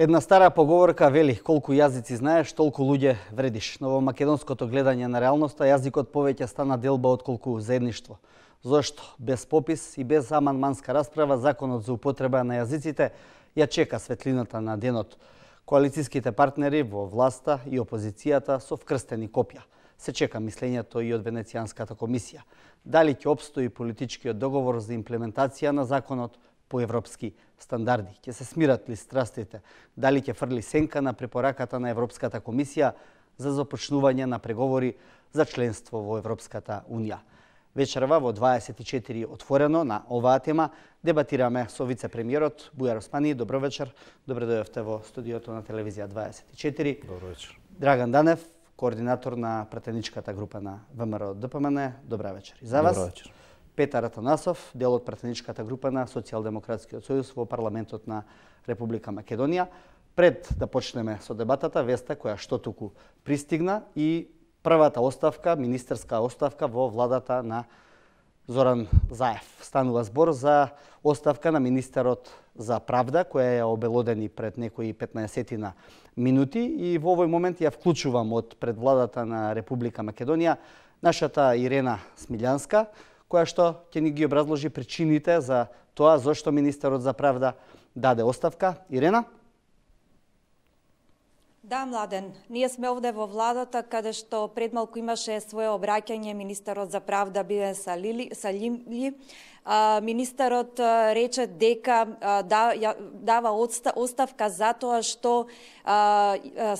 Една стара поговорка вели: колку јазици знаеш, толку луѓе вредиш. Но во македонското гледање на реалноста, јазикот повеќе стана делба отколку заедништво. Зошто? Без попис и без амандманска расправа, законот за употреба на јазиците ја чека светлината на денот. Коалицијските партнери во власта и опозицијата со вкрстени копја. Се чека мислењето и од Венецијанската комисија. Дали ќе обстои политичкиот договор за имплементација на законот по европски стандарди? Ќе се смират ли страстите? Дали ќе фрли сенка на препораката на Европската комисија за започнување на преговори за членство во Европската унија? Вечерва во 24 отворено на оваа тема дебатираме со вице-премиерот Бујар Османи. Добро вечер. Добре дојдовте во студиото на телевизија 24. Добро вечер. Драган Данев, координатор на пратеничката група на ВМРО ДПМН. Добра вечер. И за вас. Добро вечер. Петар Атанасов, дел од пратеничката група на Социјалдемократскиот сојуз во парламентот на Република Македонија. Пред да почнеме со дебатата, веста која што туку пристигна и првата оставка, министерска оставка во владата на Зоран Заев. Станува збор за оставка на министерот за правда, која ја обелодени пред некои 15 минути, и во овој момент ја вклучувам од пред владата на Република Македонија нашата Ирена Смилјанска, која што ќе ни ги образложи причините за тоа зошто министерот за правда даде оставка. Ирена? Да, Младен, ние сме овде во владата каде што пред малку имаше свое обраќање министерот за правда Билен Салимли. Министерот рече дека дава оставка затоа што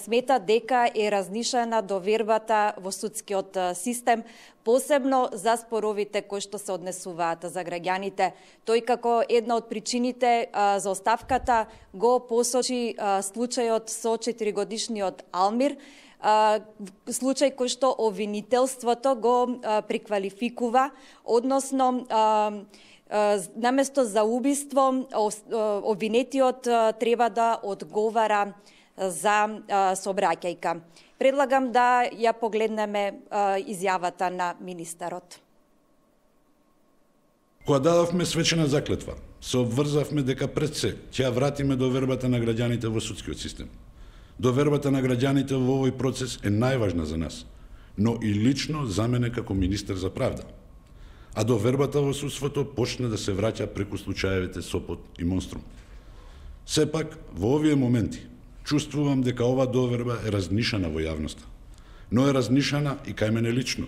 смета дека е разнишена довербата во судскиот систем, посебно за споровите кои што се однесуваат за граѓаните. Тој како една од причините за оставката го посочи случајот со 4-годишниот Алмир, случај кој што обвинителството го преквалификува, односно наместо за убиство обвинетиот треба да одговара за сообраќајка. Предлагам да ја погледнеме изјавата на министерот. Кога дадовме свечена заклетва, се обврзавме дека пред се ќе ја вратиме довербата на граѓаните во судскиот систем. Довербата на граѓаните во овој процес е најважна за нас, но и лично за мене како министер за правда. А довербата во судството почна да се враќа преку случаевите Сопот и Монструм. Сепак, во овие моменти, чувствувам дека ова доверба е разнишана во јавноста, но е разнишана и кај мене лично,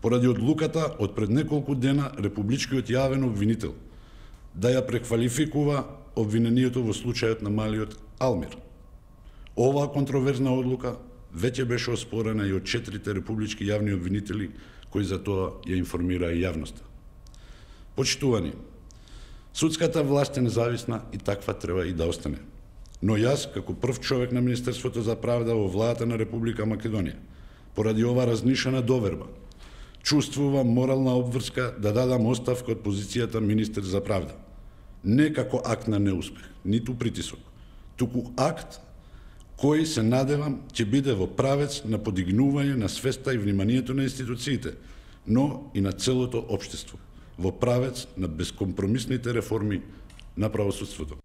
поради одлуката од пред неколку дена републичкиот јавен обвинител да ја преквалификува обвинението во случајот на малиот Алмир. Оваа контроверзна одлука веќе беше оспорена и од 4 републички јавни обвинители кои за тоа ја информираа и јавноста. Почитувани, судската власт е независна и таква треба и да остане. Но јас, како прв човек на Министерството за правда во владата на Република Македонија, поради ова разнишена доверба, чувствувам морална обврска да дадам оставка од позицијата министер за правда. Не како акт на неуспех, ниту притисок, туку акт кој се надевам ќе биде во правец на подигнување на свеста и вниманието на институциите, но и на целото општество, во правец на безкомпромисните реформи на правосудството.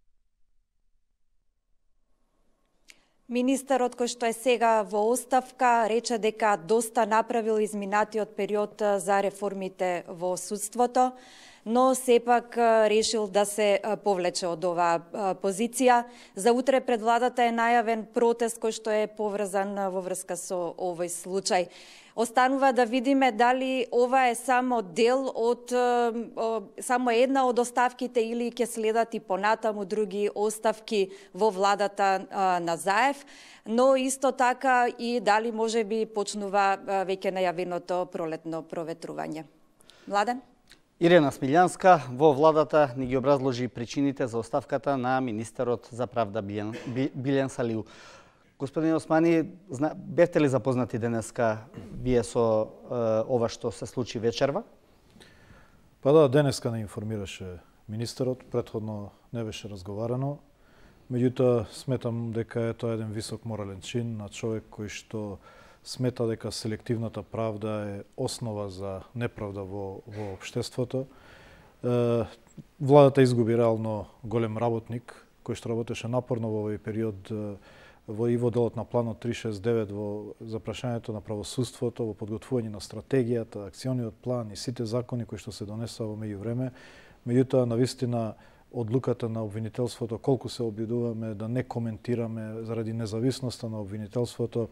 Министерот кој што е сега во оставка рече дека доста направил изминатиот период за реформите во судството, но сепак решил да се повлече од оваа позиција. За утре пред владата е најавен протест кој што е поврзан во врска со овој случај. Останува да видиме дали ова е само дел од само една од оставките или ќе следат и понатаму други оставки во владата на Заев, но исто така и дали можеби почнува веќе најавеното пролетно проветрување. Младен? Ирена Смилјанска во владата ни ги образложи причините за оставката на министерот за правда Билен Салиу. Господин Османи, бевте ли запознати денеска вие со ова што се случи вечерва? Па да, денеска не информираше министерот, претходно не беше разговарано. Меѓутоа, сметам дека е тоа еден висок морален чин на човек кој што смета дека селективната правда е основа за неправда во општеството. Владата изгуби реално голем работник кој што работеше напорно во овој период во делот на планот 369 во запрашањето на правосудството, во подготвување на стратегијата, акциониот план и сите закони кои што се донесоа во меѓувреме. Меѓутоа, навистина, одлуката на обвинителството, колку се обидуваме да не коментираме заради независноста на обвинителството,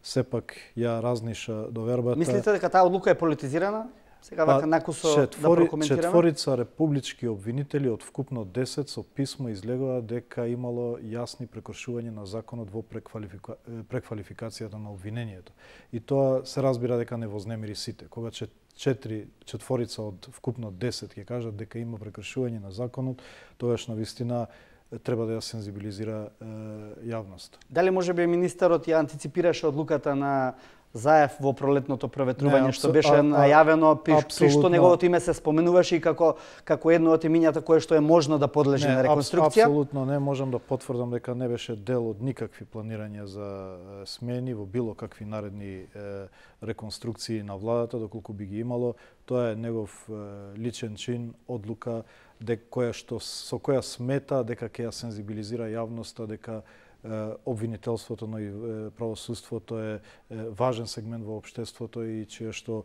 сепак ја разниша довербата. Мислите дека таа одлука е политизирана? Сега вака накусо да прокоментираме. Четворица републички обвинители од вкупно 10 со писмо излегува дека имало јасни прекршувања на законот во преквалификацијата на обвинението. И тоа се разбира дека не вознемири сите. Кога четворица од вкупно 10 ќе кажат дека има прекршување на законот, тогаш навистина треба да ја сензибилизира јавност. Дали можеби министерот ја антиципираше одлуката на Заев во пролетното проветрување, што беше најавено, при што неговото име се споменуваше и како едно од имињата кое што е можно да подлежи на реконструкција? Апсолутно не можам да потврдам дека не беше дел од никакви планирања за смени во било какви наредни реконструкции на владата, доколку би ги имало. Тоа е негов личен чин, одлука со која смета дека ќе ја сензибилизира јавноста, дека обвинителството, но и правосудството е важен сегмент во општеството и чиишто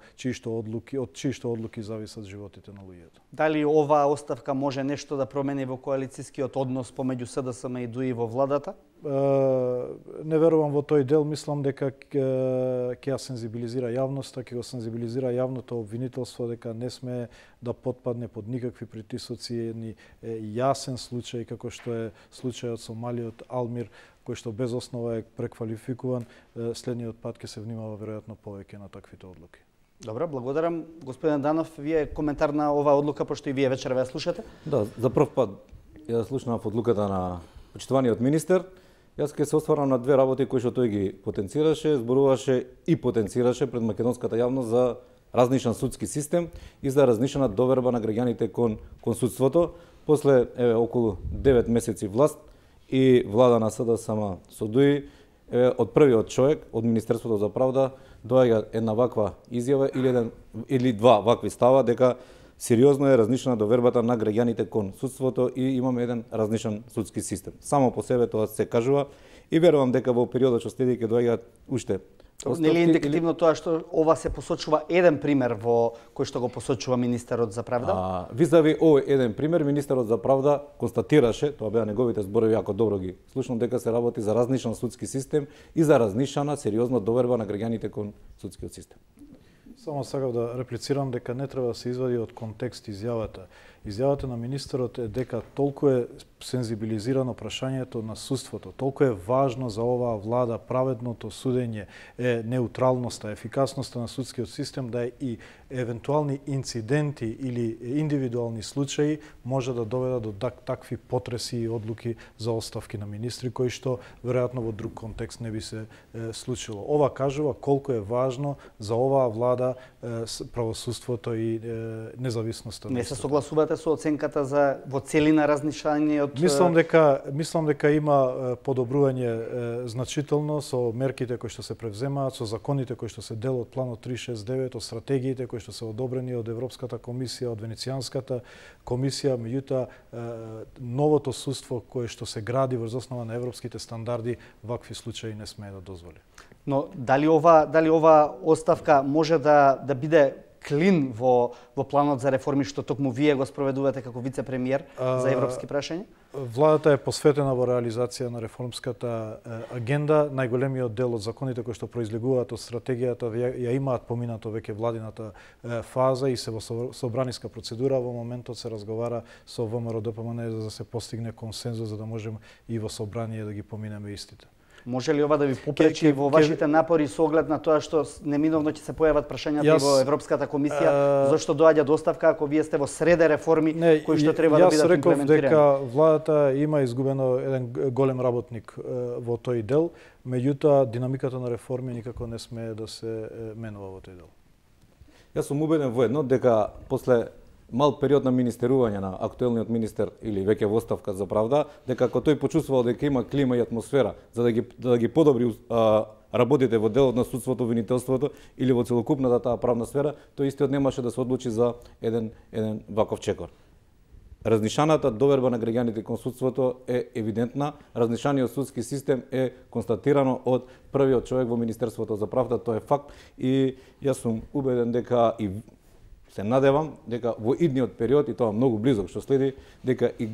одлуки зависат животите на луѓето. Дали оваа оставка може нешто да промени во коалицијскиот однос помеѓу СДСМ и ДУИ во владата? Не верувам во тој дел, мислам дека ќе ја сензибилизира јавноста, ќе го сензибилизира јавното обвинителство дека не сме да потпадне под никакви притисоци, едни јасен случај како што е случајот со малиот Алмир, кој што без основа е преквалификуван, следниот пат ќе се внимава веројатно повеќе на таквите одлуки. Добро, благодарам. Господин Данов, вие коментар на оваа одлука, пошто и вие вечера ја слушате? Да, за прв пат ја слушнав одлуката на почитуваниот министер. Јас ќе се осварам на две работи кои што тој ги потенцираше, зборуваше и потенцираше пред македонската јавност за разнишан судски систем и за разнишана доверба на граѓаните кон судството. После околу 9 месеци власт и влада на СДСМ со ДУИ, од првиот човек од Министерството за правда доаѓа една ваква изјава или два вакви става дека сериозно е разнишена довербата на граѓаните кон судството и имаме еден разнишан судски систем. Само по себе тоа се кажува и верувам дека во периодот што следи ќе доаѓаат уште оставки. Нели е индикативно тоа што ова се посочува еден пример во кој што го посочува министерот за правда? Визави овој еден пример, министерот за правда констатираше, тоа беа неговите зборови, јако добро ги слушнам, дека се работи за разнишан судски систем и за разнишана сериозна доверба на граѓаните кон судскиот систем. Само сакав да реплицирам дека не треба да се извади од контекст изјавата. Изјавата на министерот е дека толку е сензибилизирано прашањето на судството, толку е важно за оваа влада праведното судење, неутралноста, ефикасноста на судскиот систем, да и евентуални инциденти или индивидуални случаи може да доведат до такви потреси и одлуки за оставки на министри, кои што веројатно во друг контекст не би се случило. Ова кажува колку е важно за оваа влада правосудството и независноста. Не се согласувате со оценката за во целина разнишањето? Мислам дека има подобрување значително со мерките кои што се превземаат, со законите кои што се дел од планот 369, од стратегиите кои што се одобрени од Европската комисија, од Венецијанската комисија, меѓутоа новото судство кое што се гради врз основа на европските стандарди, вакви случаи не смее да дозволи. Но дали ова оставка може да биде клин во планот за реформи што токму вие го спроведувате како вице-премиер за европски прашања? Владата е посветена во реализација на реформската агенда. Најголемиот дел од законите кои што произлегуваат од стратегијата ја имаат поминато веќе владината фаза и се во собраниска процедура. Во моментот се разговара со ВМРО ДПМН за да се постигне консензус за да можеме и во собрание да ги поминеме истите. Може ли ова да ви попречи во вашите напори со оглед на тоа што неминовно ќе се појават прашањата и во Европската комисија, зашто доаѓа до оставка ако вие сте во среде реформи кои што треба да бидат имплементирани? Јас реков дека владата има изгубено еден голем работник во тој дел, меѓутоа динамиката на реформи никако не смее да се менува во тој дел. Јас сум убеден во едно дека после мал период на министерување на актуелниот министер или веќе во оставка за правда, дека ако тој почувствувал дека има клима и атмосфера за да ги подобри работите во делот на судството, обвинителството или во целокупната таа правна сфера, тој истиот немаше да се одлучи за еден ваков чекор. разнишаната доверба на граѓаните кон судството е евидентна, разнишаниот судски систем е констатирано од првиот човек во Министерството за правда, тоа е факт и јас сум убеден дека и се надевам дека во идниот период и тоа многу близок што следи, дека и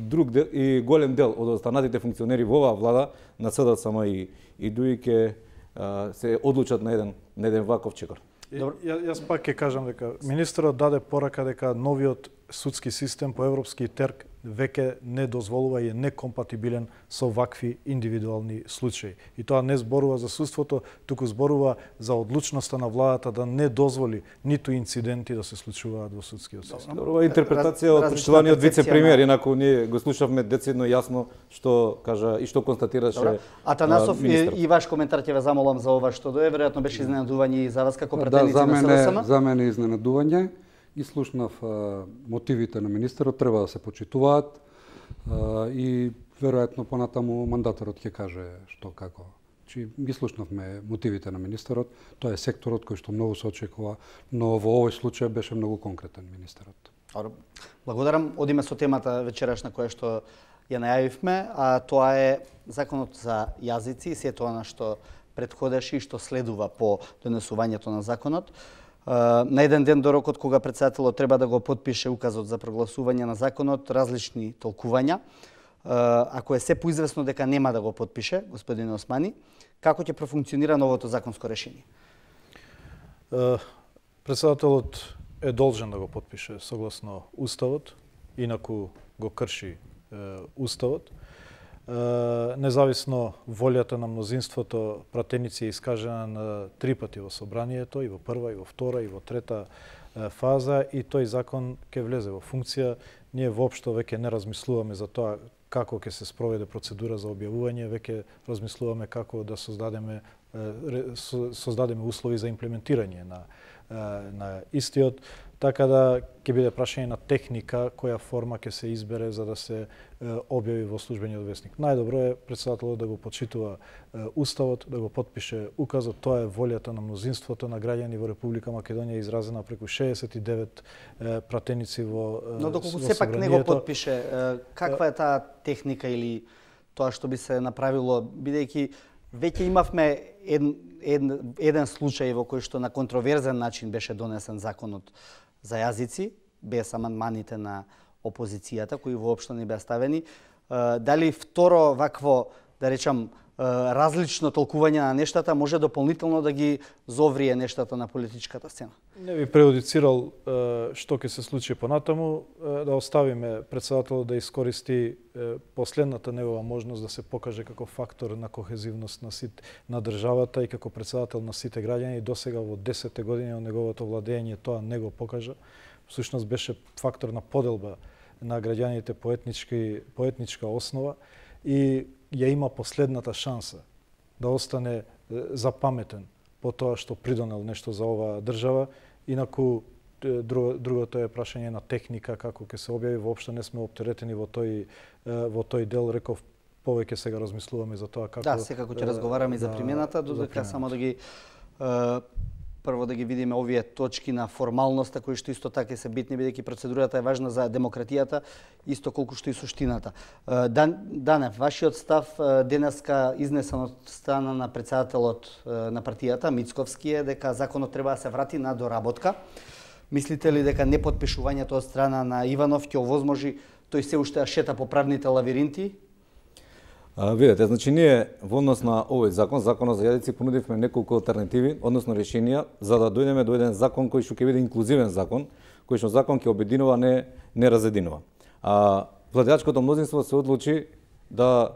голем дел од останатите функционери во оваа влада на СДСМ и ДУИ ќе се одлучат на еден ваков чекор. Јас пак ќе кажам дека министерот даде порака дека новиот судски систем по европски терк веќе не дозволува и е некомпатибилен со вакви индивидуални случаи. И тоа не зборува за судството, туку зборува за одлучноста на владата да не дозволи ниту инциденти да се случуваат во судскиот систем. Ова интерпретација од почитуваниот вице-премиер, инаку ние го слушавме децидно јасно што кажа и што констатираше. Атанасов, и ваш коментар ќе ве замолам за ова што дое, веројатно беше изненадување и за вас како пратеници на СДСМ. За мене изненадување. И слушнав мотивите на министерот, треба да се почитуваат и веројатно понатаму мандаторот ќе каже што како. Ги слушнавме мотивите на министерот, тоа е секторот кој што многу се очекува, но во овој случај беше многу конкретен министерот. Благодарам. Одиме со темата вечерашна која што ја најавивме, а тоа е законот за јазици и се тоа на што претходеше и што следува по донесувањето на законот. На еден ден до рокот кога претседателот треба да го потпише указот за прогласување на законот, различни толкувања. Ако е се поизвестно дека нема да го потпише, господин Османи, како ќе профункционира новото законско решение? Претседателот е должен да го потпише согласно Уставот, инаку го крши Уставот. Независно волјата на мнозинството, пратеници е искажена на 3 пати во собранието, и во прва, и во втора, и во трета фаза, и тој закон ќе влезе во функција. Ние воопшто веќе не размислуваме за тоа како ќе се спроведе процедура за објавување, веќе размислуваме како да создадеме услови за имплементирање на истиот, така да ќе биде прашање на техника која форма ќе се избере за да се објави во службениот весник. Најдобро е претседателот да го почитува Уставот, да го потпише указот. Тоа е волјата на мнозинството на граѓани во Република Македонија, изразена преку 69 пратеници во собранието. Но доколку сепак не го потпише, каква е таа техника или тоа што би се направило, бидејќи веќе имавме еден случај во кој што на контроверзен начин беше донесен законот за јазици, без амандманите на опозицијата, кои воопшто не беа ставени. Дали второ вакво, да речам, различно толкување на нештата може дополнително да ги зоврие нештата на политичката сцена? Не би преюдицирал што ќе се случи понатаму, да оставиме претседателот да искористи последната негова можност да се покаже како фактор на кохезивност на државата и како претседател на сите граѓани. Досега во 10 години од неговото владење тоа не го покажа. Всушност беше фактор на поделба на граѓаните по етничка основа и ја има последната шанса да остане запаметен по тоа што придонел нешто за оваа држава. Инаку другото е прашање на техника како ќе се објави. Воопшто не сме оптеретени во тој дел. Реков, повеќе сега размислуваме за тоа како. Да, секако ќе разговараме и за примената, додека само да ги прво да ги видиме овие точки на формалноста кои што исто така се битни, бидејќи процедурата е важна за демократијата исто колку што и суштината. Дане, вашиот став денеска изнесен од страна на претседателот на партијата Мицковски е дека законот треба да се врати на доработка. Мислите ли дека непотпишувањето од страна на Иванов ќе овозможи тој се уште шета по правните лавиринти? Видете, значи ние во однос на овој законот за јазици, понудивме неколку алтернативи, односно решенија, за да дојдеме до еден закон кој што ќе биде инклузивен закон, кој што закон ќе обединува, не разединува. Владеачкото мнозинство се одлучи да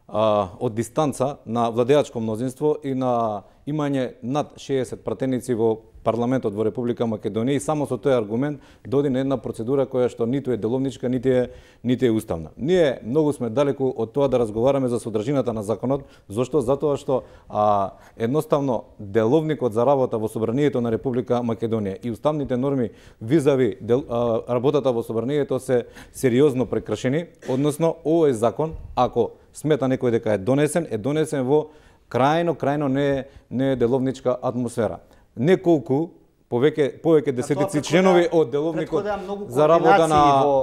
од дистанца на владеачко мнозинство и на имање над 60 пратеници во парламентот во Република Македонија и само со тој аргумент доди на една процедура која што ниту е деловничка, нити е уставна. Ние многу сме далеку од тоа да разговараме за содржината на законот. Зошто? Затоа што едноставно деловникот за работа во собранието на Република Македонија и уставните норми визави работата во собранието се сериозно прекршени, односно овој закон, ако смета некој дека е донесен во крајно не е деловничка атмосфера. Неколку повеќе десетици членови од деловникот за работа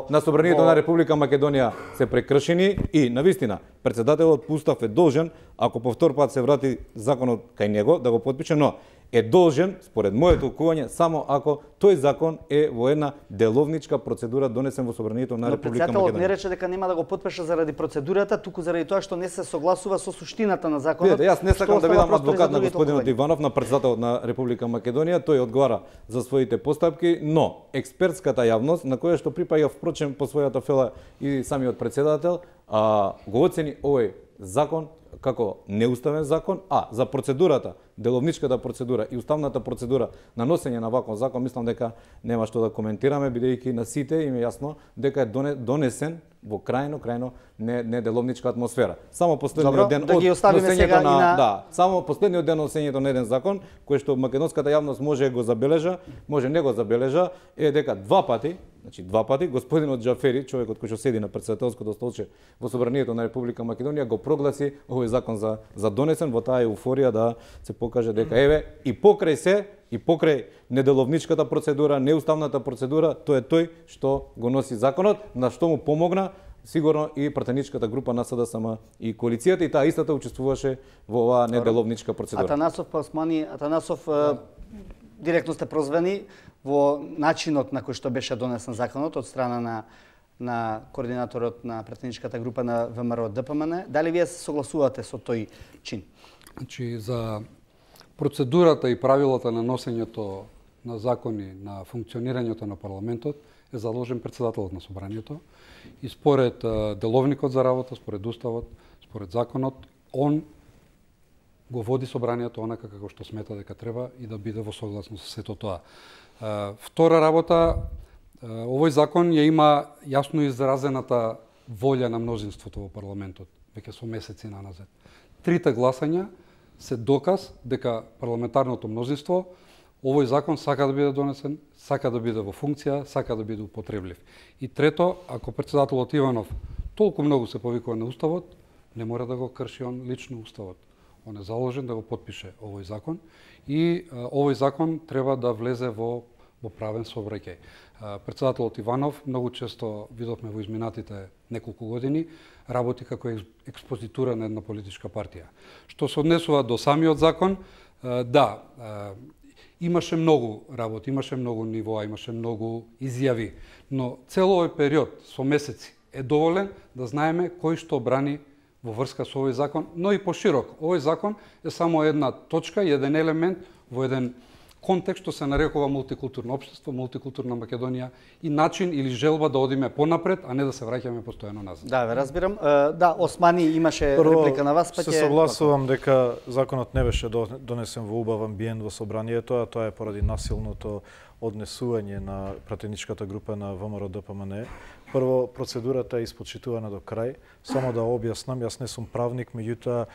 на Собранието на Република Македонија се прекршени и навистина председателот по устав е должен, ако по втор пат се врати законот кај него, да го потпише, но е должен, според моето толкување, само ако тој закон е во една деловничка процедура донесен во Собранието на Република Македонија. Но председателот не рече дека нема да го потпише заради процедурата, туку заради тоа што не се согласува со суштината на законот. Видете, јас не сакам да бидам адвокат на господинот Иванов, на председателот на Република Македонија, тој одговара за своите постапки, но експертската јавност, на која што припаѓа впрочем по својата фела и самиот председател, го оцени овој закон како неуставен закон, за процедурата, деловничката процедура и уставната процедура на носење на ваков закон, мислам дека нема што да коментираме, бидејќи на сите им е јасно дека е донесен во крајно неделовничка атмосфера. Само последниот ден од носењето на само последниот ден носењето на еден закон, кој што македонската јавност може го забележа, може не го забележа, е дека два пати господинот Џафери, човекот кој што седи на претседателското столче во Собранието на Република Македонија, го прогласи овој закон за донесен во таа еуфорија да се покаже дека еве и покрај неделовничката процедура, неуставната процедура, тој е тој што го носи законот, на што му помогна сигурно и пратеничката група на СДСМ и коалицијата, и таа истата учествуваше во оваа неделовничка процедура. Атанасов, директно сте прозвани во начинот на кој што беше донесен законот од страна на координаторот на пратеничката група на ВМРО ДПМН. Дали вие се согласувате со тој чин? Значи, за процедурата и правилата на носењето на закони, на функционирањето на парламентот е задолжен председателот на собранието и според деловникот за работа, според уставот, според законот, он го води собранието онака како што смета дека треба и да биде во согласност со сето тоа. Втора работа, овој закон ја има јасно изразената волја на мнозинството во парламентот, веќе со месеци наназад. Трите гласања се доказ дека парламентарното мнозинство овој закон сака да биде донесен, сака да биде во функција, сака да биде употреблив. И трето, ако председателот Иванов толку многу се повикува на уставот, не мора да го крши он лично уставот. Он е заложен да го потпише овој закон и овој закон треба да влезе во правен сообраќај. Председателот Иванов многу често видовме во изминатите неколку години работи како експозитура на една политичка партија. Што се однесува до самиот закон, имаше многу работи, имаше многу нивоа, имаше многу изјави, но цел овој период со месеци е доволен да знаеме кој што брани во врска со овој закон, но и поширок. Овој закон е само една точка и еден елемент во еден контекст што се нарекува мултикултурно општество, мултикултурна Македонија и начин или желба да одиме понапред, а не да се враќаме постојано назад. Да, ве разбирам. Османи имаше реплика на вас, па се согласувам дека законот не беше донесен во убав амбиент во собранието, а тоа е поради насилното однесување на пратеничката група на ВМРО ДПМН. Прво, процедурата е испочитувана до крај. Само да објаснам, јас не сум правник, меѓутоа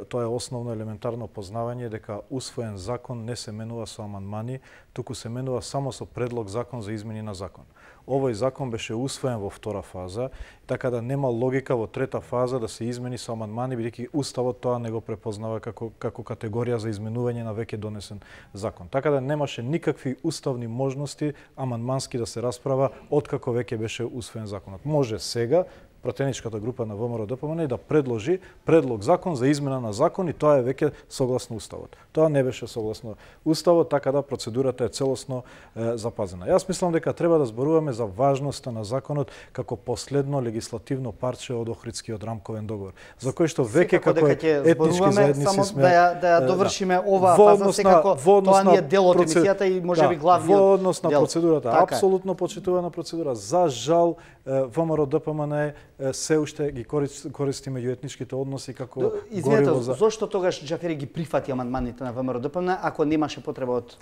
тоа е основно елементарно познавање дека усвоен закон не се менува со амандмани, туку се менува само со предлог закон за измени на закон. Овој закон беше усвоен во втора фаза, така да нема логика во трета фаза да се измени со амандмани, бидејќи уставот тоа не го препознава како категорија за изменување на веќе донесен закон. Така да немаше никакви уставни можности амандмански да се расправа откако веќе беше усвоен законот. Може сега пратеничката група на ВМРО ДПМН да предложи предлог закон за измена на закон и тоа е веќе согласно уставот. Тоа не беше согласно уставот, така да процедурата е целосно запазена. Јас мислам дека треба да зборуваме за важноста на законот како последно легислативно парче од Охридскиот рамковен договор, за кој што веќе како етнички заедници сме да ја довршиме оваа фаза секако тоа не е дел од емисијата и можеби главниот дел. Во однос на процедурата, апсолутно почитувана процедура. За жал ВМРО ДПМН се уште ги користи меѓуетничките односи како гориво за... Зошто тогаш Џафери ги прифати амандманите на ВМРО ДПМН ако немаше потреба од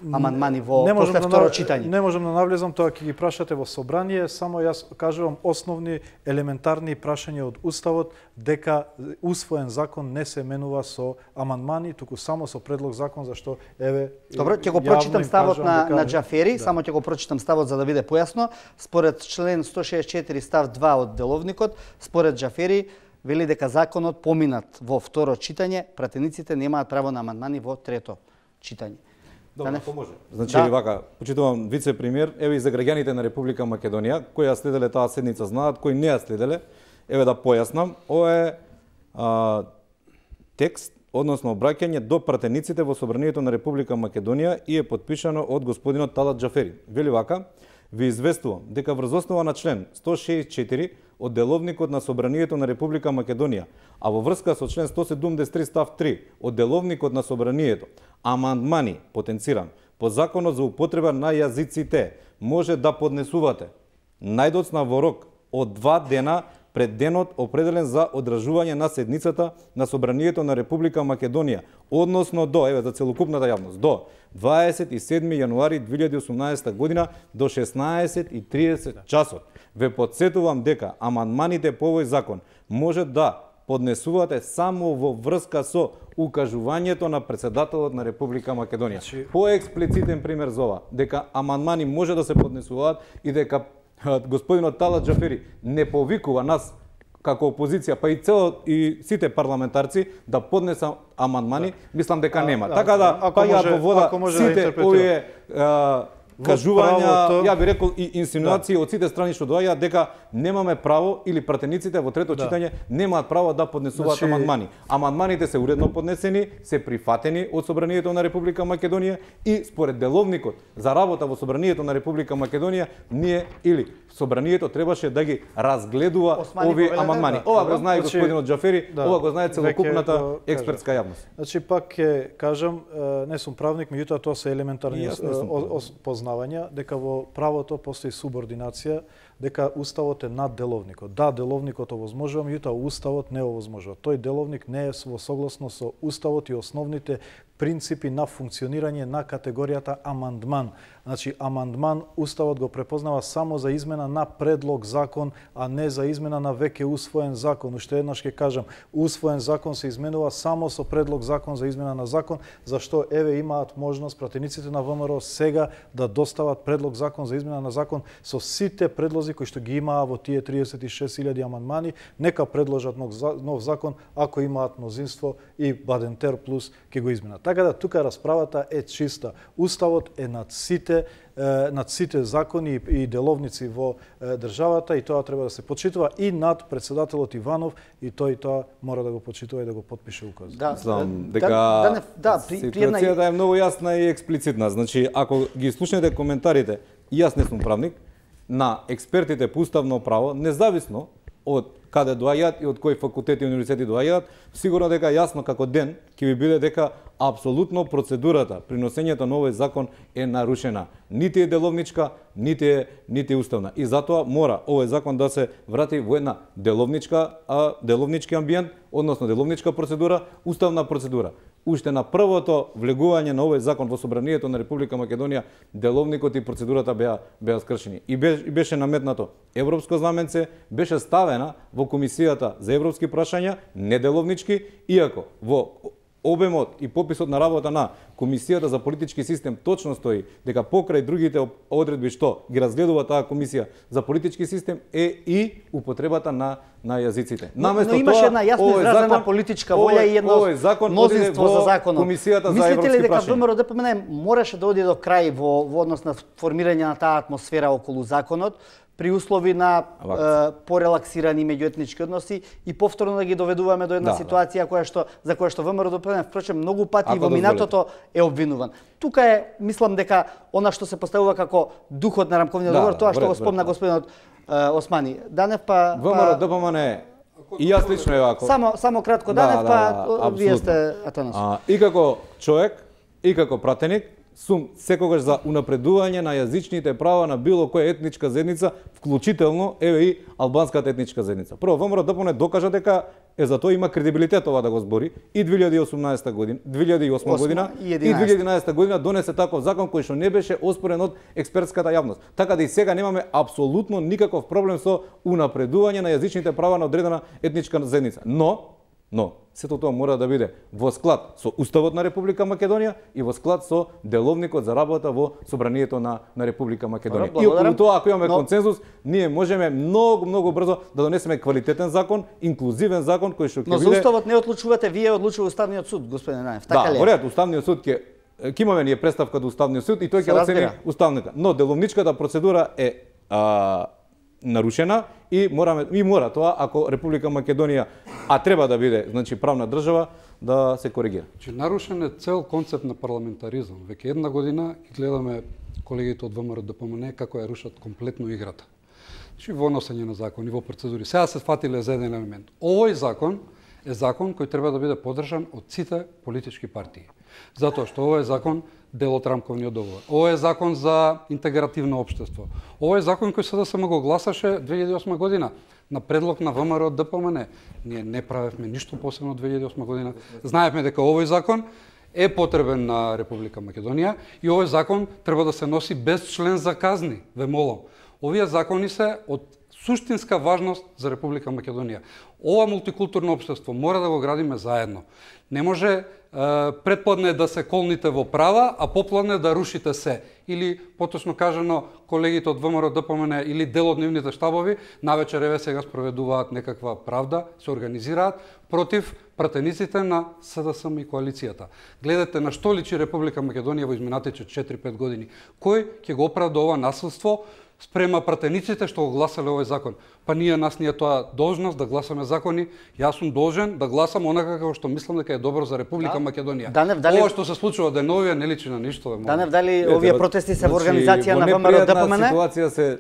амандмани во после второ читање? Не можам да навлезам, тоа ќе ги прашате во собрание, само јас кажувам основни елементарни прашања од уставот дека усвоен закон не се менува со амандмани, туку само со предлог закон, зашто еве... Добро, ќе го прочитам ставот на Џафери, само ќе го прочитам ставот за да биде појасно. Според член 164 став 2 од деловникот, според Џафери, вели дека законот поминат во второ читање, пратениците немаат право на амандмани во трето читање. Добро, ако може. Значи вака, почитувам вице-премиер, еве и за граѓаните на Република Македонија, кои ја следеле таа седница знаат, кои не ја следеле, еве да појаснам, ова е текст, односно обраќање до пратениците во Собранието на Република Македонија и е подпишано од господинот Талат Џафери. Вели вака: ви известувам дека врз основа на член 164 од Деловникот на Собранието на Република Македонија, а во врска со член 173 став 3 од Деловникот на Собранието, амандмани, потенцирам, по Законот за употреба на јазиците може да поднесувате најдоцна во рок од 2 дена пред денот определен за одржување на седницата на Собранието на Република Македонија, односно до, еве за целокупната јавност, до 27 јануари 2018 година до 16:30 часот. Ве подсетувам дека амандманите по овој закон може да поднесувате само во врска со укажувањето на председателот на Република Македонија. По експлицитен пример за ова, дека амандмани може да се поднесуваат и дека господинот Талат Џафери не повикува нас како опозиција, па и сите парламентарци да поднесат амандмани, мислам дека нема. Така да паѓаат во вода сите овие кажувања, ја би рекол и инсинуации од сите страни што доаѓаат дека немаме право или пратениците во трето читање немаат право да поднесуваат амандмани. Амандманите се уредно поднесени, се прифатени од Собранието на Република Македонија и според Деловникот за работа во Собранието на Република Македонија ние или Собранието требаше да ги разгледува овие амандмани. Ова го знае господинот Џафери, ова го знае целокупната експертска јавност. Значи пак ќе кажам, не сум правник, меѓутоа тоа се елементарни познавања, дека во правото постои субординација, дека Уставот е над Деловникот. Да, Деловникот овозможува, меѓутоа Уставот не овозможува. Тој Деловник не е во согласно со Уставот и основните принципи на функционирање на категоријата амандман. Значи, амандман Уставот го препознава само за измена на предлог закон, а не за измена на веќе усвоен закон. Уште еднаш ќе кажам, усвоен закон се изменува само со предлог закон за измена на закон, зашто еве имаат можност пратениците на ВМРО сега да достават предлог закон за измена на закон со сите предлози кои што ги имаа во тие 36.000 амандмани, нека предложат нов закон ако имаат мнозинство и Бадентер плюс ќе го изменат. Така да тука расправата е чиста. Уставот е над сите закони и деловници во државата и тоа треба да се почитува и над председателот Иванов и тој тоа мора да го почитува и да го потпише указот. Да, знам дека ситуацијата е многу јасна и експлицитна. Значи, ако ги слушнете коментарите, и јас не сум правник, на експертите по уставно право, независно од каде доаѓаат и од кои факултети и универзитети доаѓаат, сигурно дека јасно како ден ќе ви биде дека апсолутно процедурата при носењето на овој закон е нарушена. Нити е деловничка, нити е уставна. И затоа мора овој закон да се врати во една деловнички амбиент, односно деловничка процедура, уставна процедура. Уште на првото влегување на овој закон во Собранието на Република Македонија, деловникот и процедурата беа скршени. И беше наметнато европско знаменце, беше ставена во Комисијата за европски прашања, неделовнички, иако во обемот и пописот на работа на Комисијата за политички систем точно стои дека покрај другите одредби што ги разгледува таа Комисија за политички систем е и употребата на јазиците. Но имаше една јасно изразена политичка волја и едно мнозинство за законот. Комисијата за европски прашања. Мислите ли дека ВМРО ДПМН мораше да оди до крај во однос на формирање на таа атмосфера околу законот, при услови на порелаксирани меѓуетнички односи и повторно да ги доведуваме до една ситуација за која што ВМРО ДПМН впрочем многу пати во минатото е обвинуван. Тука е, мислам дека она што се поставува како духот на рамковниот договор, тоа што го спомна господинот Османи. Данев ВМРО ДПМН и јас лично е вако. Само кратко Данев вие сте Атанас. И како човек и како пратеник сум секогаш за унапредување на јазичните права на било која етничка заедница, вклучително еве и албанската етничка заедница. Прво, ВМРО ДПМН докажа дека за тоа има кредибилитет ова да го збори и 2008 година и 2011 година донесе таков закон кој што не беше оспорен од експертската јавност. Така да и сега немаме апсолутно никаков проблем со унапредување на јазичните права на одредена етничка заедница. Но сето тоа мора да биде во склад со Уставот на Република Македонија и во склад со Деловникот за работа во Собранието на Република Македонија. И околу тоа, ако имаме консензус, ние можеме многу брзо да донесеме квалитетен закон, инклузивен закон кој што ќе биде. Но за Уставот не одлучувате, вие одлучува Уставниот суд, господин Наев, така ли? Да, во ред, Уставниот суд ќе ќе имаме ние представка до Уставниот суд и тој Се ќе оцени разбира. уставника. Но деловничката процедура е нарушена и мора тоа ако Република Македонија, а треба да биде значи правна држава, да се коригира. Нарушен е цел концепт на парламентаризам. Веќе една година и гледаме колегите од ВМРО ДПМН како ја рушат комплетно играта. Во носење на закони, во процедури. Сега се сфатиле за еден елемент. Овој закон е закон кој треба да биде поддржан од сите политички партии. Затоа што овој е закон дел од рамковниот договор. Овој е закон за интегративно општество. Овој е закон кој СДСМ го гласаше 2008 година на предлог на ВМРО ДПМН. Ние не правевме ништо посебно 2008 година. Знаевме дека овој закон е потребен на Република Македонија и овој закон треба да се носи без член за казни, ве молам. Овие закони се од суштинска важност за Република Македонија. Ова мултикултурно општество мора да го градиме заедно. Не може предпладне да се колните во права, а попладне да рушите се. Или, поточно кажано, колегите од ВМРО ДПМН или дел од нивните штабови, навечер еве сега спроведуваат некаква правда, се организираат против пратениците на СДСМ и коалицијата. Гледате на што личи Република Македонија во изминатите 4-5 години. Кој ќе го оправда ова насилство спрема пратениците што го гласале овој закон? Па ни е тоа должност да гласаме закони. Јас сум должен да гласам онака како што мислам дека е добро за Република Македонија. Ова што се случува деновија не личи на ништо. Данев, дали овие протести се во организација на ВМРО ДПМН? Ситуација се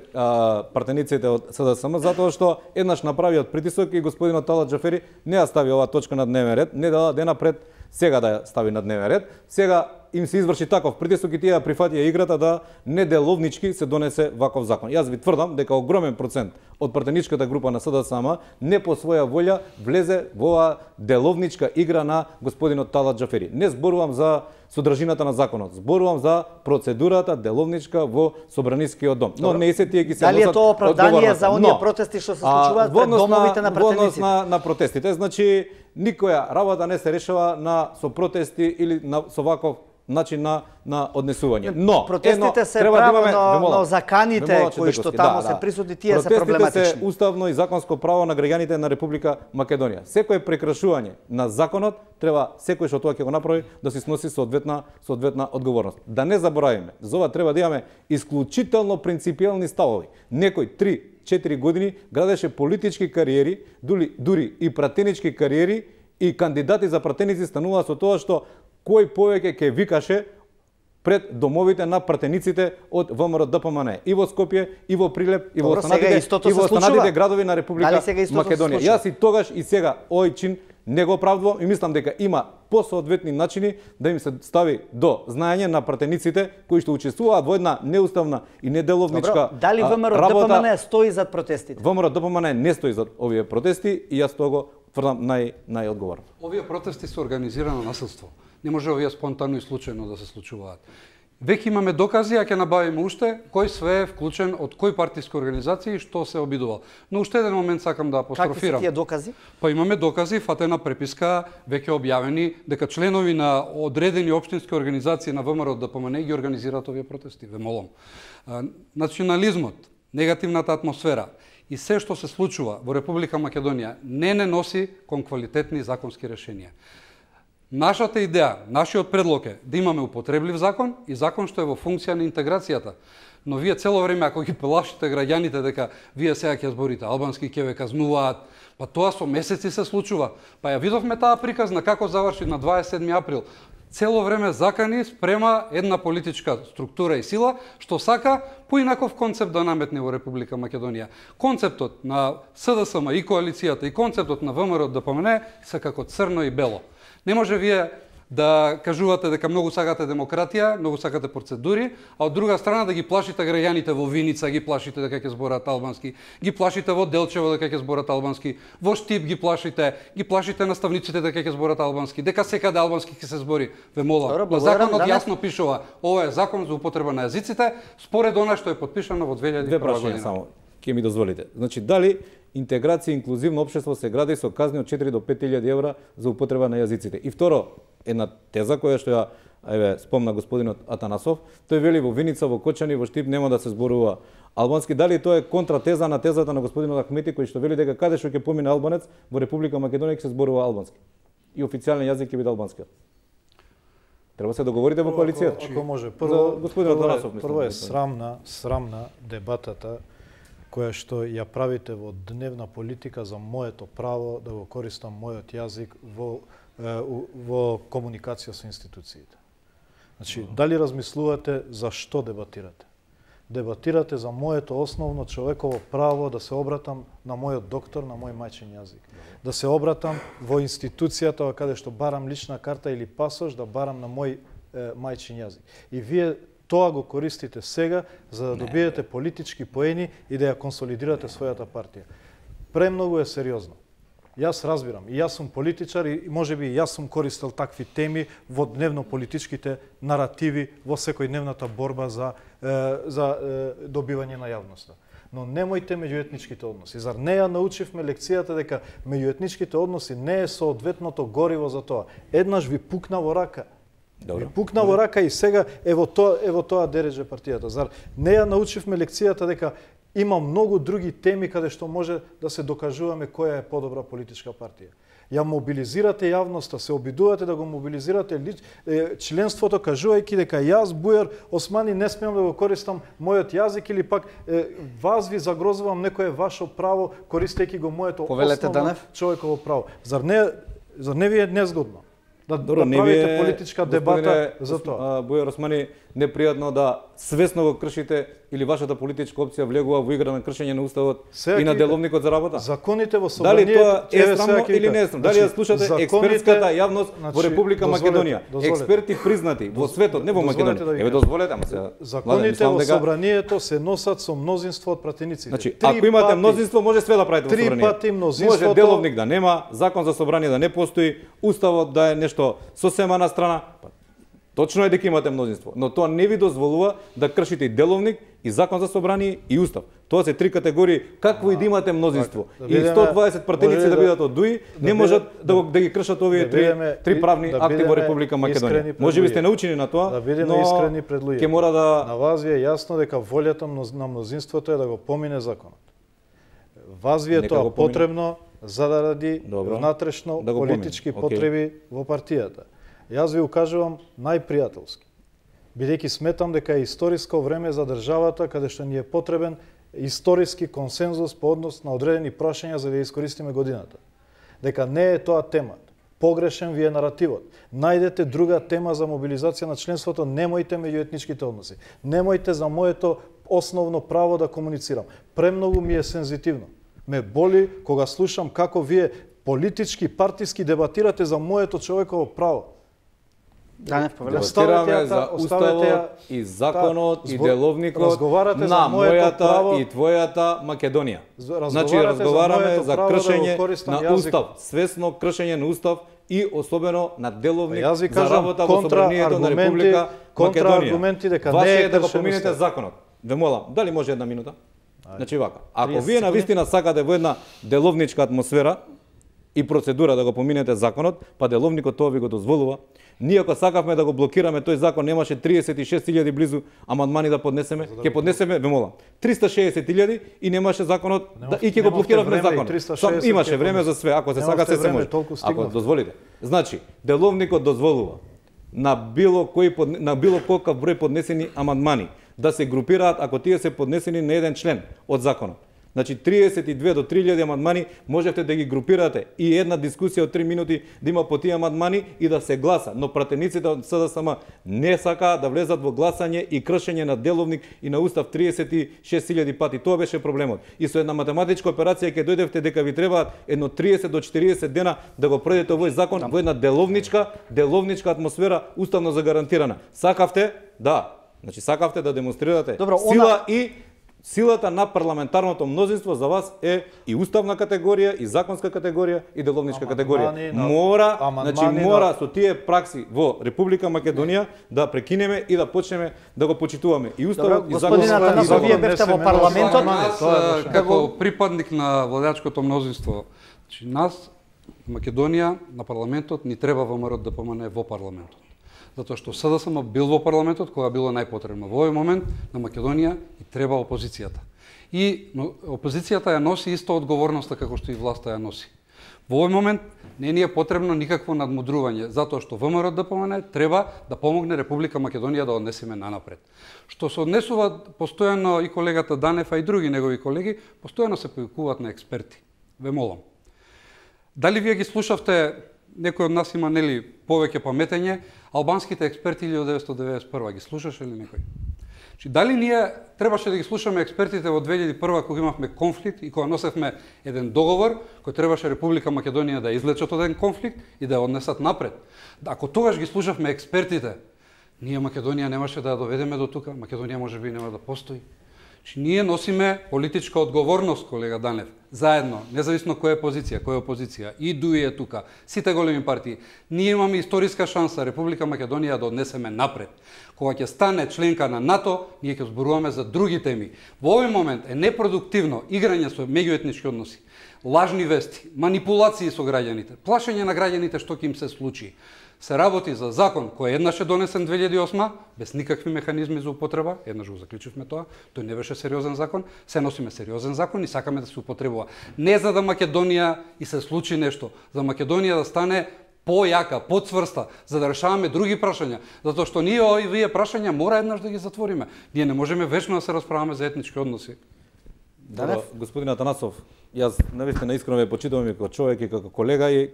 пратениците од СДСМ затоа што еднаш направиот притисок и господинот Талат Џафери не ја стави оваа точка на дневен ред, не дава дена пред сега да ја стави на дневен ред. Сега им се изврши таков притисок и тие прифатија играта да неделовнички се донесе ваков закон. Јас ви тврдам дека огромен процент од пратеничката група на СДСМ не по своја волја влезе во оваа деловничка игра на господинот Талат Џафери. Не зборувам за содржината на законот, зборувам за процедурата деловничка во Собранискиот дом. Но не се тие ги се дали носат. Дали е тоа оправдание за оние протести што се случуваат пред домовите на пратениците? На протестите, значи никоја работа не се решава со протести или со ваков начин на однесување. Но протестите се право на заканите кои што таму се присутни, тие се проблематични. Протестите се уставно и законско право на граѓаните на Република Македонија. Секое прекршување на законот треба секој што тоа ќе го направи да си сноси соодветна одговорност. Да не заборавиме, за ова треба да имаме исклучително принципиелни ставови. Некој 3-4 години градеше политички кариери, дури и пратенички кариери и кандидати за пратеници станува со тоа што кој повеќе ќе викаше пред домовите на пратениците од ВМРО ДПМН и во Скопје, и во Прилеп, и во останатите градови на Република Македонија. Јас и тогаш и сега овој чин не го оправдувам и мислам дека има посоодветни начини да им се стави до знаење на пратениците кои што учествуваат во една неуставна и неделовничка работа. Дали ВМРО ДПМН стои зад протестите? ВМРО ДПМН не стои зад овие протести и јас тоа го тврдам најодговорно. Овие протести се организирано насилство. Не може овие спонтанно и случајно да се случуваат. Веќе имаме докази, а ќе набавиме уште кој све е вклучен од кој партиски организации и што се обидувал. Но уште еден момент сакам да апострофирам. Какви се тие докази? Па имаме докази, фатена преписка, веќе објавени дека членови на одредени општински организации на ВМРО ДПМН ги организираат овие протести. Ве молам. Национализмот, негативната атмосфера и се што се случува во Република Македонија не носи кон квалитетни законски решенија. Нашата идеја, нашиот предлог е да имаме употреблив закон и закон што е во функција на интеграцијата. Но вие цело време ако ги плашите граѓаните дека вие сега ќе зборите албански, ќе ве казнуваат, па тоа со месеци се случува. Па ја видовме таа приказна како заврши на 27 април. Цело време закани спрема една политичка структура и сила што сака поинаков концепт да наметне во Република Македонија. Концептот на СДСМ и коалицијата и концептот на ВМРО ДПМН се како црно и бело. Не може вие да кажувате дека многу сакате демократија, многу сакате процедури, а од друга страна да ги плашите граѓаните во Виница, ги плашите дека ќе зборат албански, ги плашите во Делчево дека ќе зборат албански, во Штип ги плашите наставниците дека ќе зборат албански, дека секаде албански ќе се збори. Ве молам, на законот јасно пишува, ова е закон за употреба на јазиците, според она што е подпишано во 2001 година. Само ќе ми дозволите. Значи, дали интеграција и инклузивно општество се гради со казни од 4 до 5.000 евра за употреба на јазиците? И второ, една теза која што ја спомна господинот Атанасов, тој вели во Виница, во Кочани, во Штип нема да се зборува албански. Дали тоа е контратеза на тезата на господинот Ахмети кој што вели дека каде што ќе помине албанец во Република Македонија ќе се зборува албански и официјален јазик ќе биде албанскиот? Треба се договорите во коалицијата. Ако може, прво е срамна дебатата која што ја правите во дневна политика за моето право да го користам мојот јазик во комуникација со институциите. Значи, дали размислувате за што дебатирате? Дебатирате за моето основно човеково право да се обратам на мојот доктор на мој мајчин јазик. Да се обратам во институцијата каде што барам лична карта или пасош, да барам на мој мајчин јазик. И вие тоа го користите сега за да добиете политички поени и да ја консолидирате својата партија. Премногу е сериозно. Јас разбирам, и јас сум политичар и можеби јас сум користел такви теми во дневно-политичките наративи во секојдневната борба за добивање на јавноста. Но немојте меѓуетничките односи. Зар не ја научивме лекцијата дека меѓуетничките односи не е соодветното гориво за тоа? Еднаш ви пукна во рака. Ви пукна во рака и сега ево тоа дереже партијата. Зар не ја научивме лекцијата дека има многу други теми каде што може да се докажуваме која е подобра политичка партија. Ја мобилизирате јавноста, се обидувате да го мобилизирате членството, кажувајќи дека јас, Бујар Османи, не смеам да го користам мојот јазик или пак вас ви загрозувам некое ваше право користејќи го моето основно човеково право. Зар не ви е незгодно да правите политичка дебата за тоа? Бујар Османи, непријатно да свесно го кршите или вашата политичка опција влегува во игра на кршење на уставот и на деловникот за работа? Законите во собранието... Дали тоа е срамно или не е срамно? Дали ја слушате експертската јавност во Република Македонија? Експерти признати во светот, не во Македонија. Еве дозволете, ама сега... Законите во собранието се носат со мнозинство од пратениците. Значи, ако имате мнозинство, може све да правите во собранието. 3 пати мнозинството... Може деловник да нема, закон за собрание да не постои, уставот да е нешто сосема на страна. Точно е дека имате мнозинство, но тоа не ви дозволува да кршите и деловник, и закон за собрание, и устав. Тоа се 3 категории, какво и да имате мнозинство. И 120 пратеници да бидат од ДУИ, не можат да ги кршат овие три правни акти во Република Македонија. Може би сте научени на тоа, да бидеме искрени пред луѓето. Ќе мора да... На вас ви е јасно дека волјата на мнозинството е да го помине законот. Вас ви е тоа потребно за да ради внатрешно политички потреби во партијата. Јас ви укажувам најпријателски, бидејќи сметам дека е историско време за државата каде што ни е потребен историски консензус по однос на одредени прашања за да ја искористиме годината. Дека не е тоа темата. Погрешен ви е наративот. Најдете друга тема за мобилизација на членството, немојте меѓуетничките односи. Немојте за моето основно право да комуницирам. Премногу ми е сензитивно. Ме боли кога слушам како вие политички, партиски дебатирате за моето човеково право. Дебатираме за уставот и законот и деловникот на мојата и твојата Македонија. Значи разговараме за кршење на устав, свесно кршење на устав и особено на деловник за работа во собранието на Република Македонија. Ваше е да го поминете законот. Ве молам, дали може една минута? Значи вака, ако вие навистина сакате во една деловничка атмосфера и процедура да го поминете законот, па деловникот тоа ви го дозволува. Ние ако сакавме да го блокираме тој закон, немаше 36.000 близу амандмани да поднесеме, ќе поднесеме, ве молам, 360.000 и немаше законот и ќе го блокиравме законот. Имаше време за све, ако се сака се може. Ако дозволите. Значи, деловникот дозволува на било колкав број поднесени амандмани да се групираат ако тие се поднесени на еден член од законот. Значи 32 до 3000 амандмани можете да ги групирате и една дискусија од 3 минути да има по тие амандмани и да се гласа, но пратениците од СДСМ не сакаат да влезат во гласање и кршење на деловник и на устав 36.000 пати. Тоа беше проблемот. И со една математичка операција ќе дојдевте дека ви требаат едно 30 до 40 дена да го проедете овој закон во една деловничка атмосфера уставно загарантирана. Сакавте, да, значи сакавте да демонстрирате сила и силата на парламентарното мнозинство за вас е и уставна категорија, и законска категорија, и деловничка категорија. Мора со тие пракси во Република Македонија да прекинеме и да почнеме да го почитуваме и уставот и законот. Господината, вие бевте во парламентот, како припадник на владеачкото мнозинство, нас Македонија на парламентот ни треба ВМРО да помане во парламентот. Затоа што СДСМ бил во парламентот кога било најпотребно. Во овој момент на Македонија и треба опозицијата. И опозицијата ја носи исто одговорноста како што и власта ја носи. Во овој момент не ни е потребно никакво надмудрување, затоа што ВМРО ДПМН треба да помогне Република Македонија да однесеме нанапред. Што се однесува постојано и колегата Данев, а и други негови колеги, постојано се повикуваат на експерти. Ве молам. Дали вие ги слушавте, некој од нас има нели повеќе паметење, албанските експерти 1991 ги слушаше ли некој? Дали ние требаше да ги слушаме експертите во 2001 кога имавме конфликт и кога носевме еден договор кој требаше Република Македонија да излечат од еден конфликт и да ја однесат напред? Ако тогаш ги слушавме експертите, ние Македонија немаше да ја доведеме до тука, Македонија можеби нема да постои. Ние носиме политичка одговорност, колега Данев, заедно, независно која е позиција, која е опозиција, и ДУИ е тука, сите големи партии. Ние имаме историска шанса Република Македонија да однесеме напред. Кога ќе стане членка на НАТО, ние ќе зборуваме за други теми. Во овој момент е непродуктивно играње со меѓуетнички односи, лажни вести, манипулации со граѓаните, плашење на граѓаните што ќе им се случи. Се работи за закон кој еднаш е донесен 2008 без никакви механизми за употреба, еднаш го заклучивме тоа, тој не беше сериозен закон, се носиме сериозен закон и сакаме да се употребува. Не за да Македонија и се случи нешто, за Македонија да стане појака, поцврста, за да решаваме други прашања, затоа што ние овие прашања мора еднаш да ги затвориме. Ние не можеме вечно да се расправаме за етнички односи. Господин Атанасов, јас навистина искрено ве почитувам и како човек и како колега и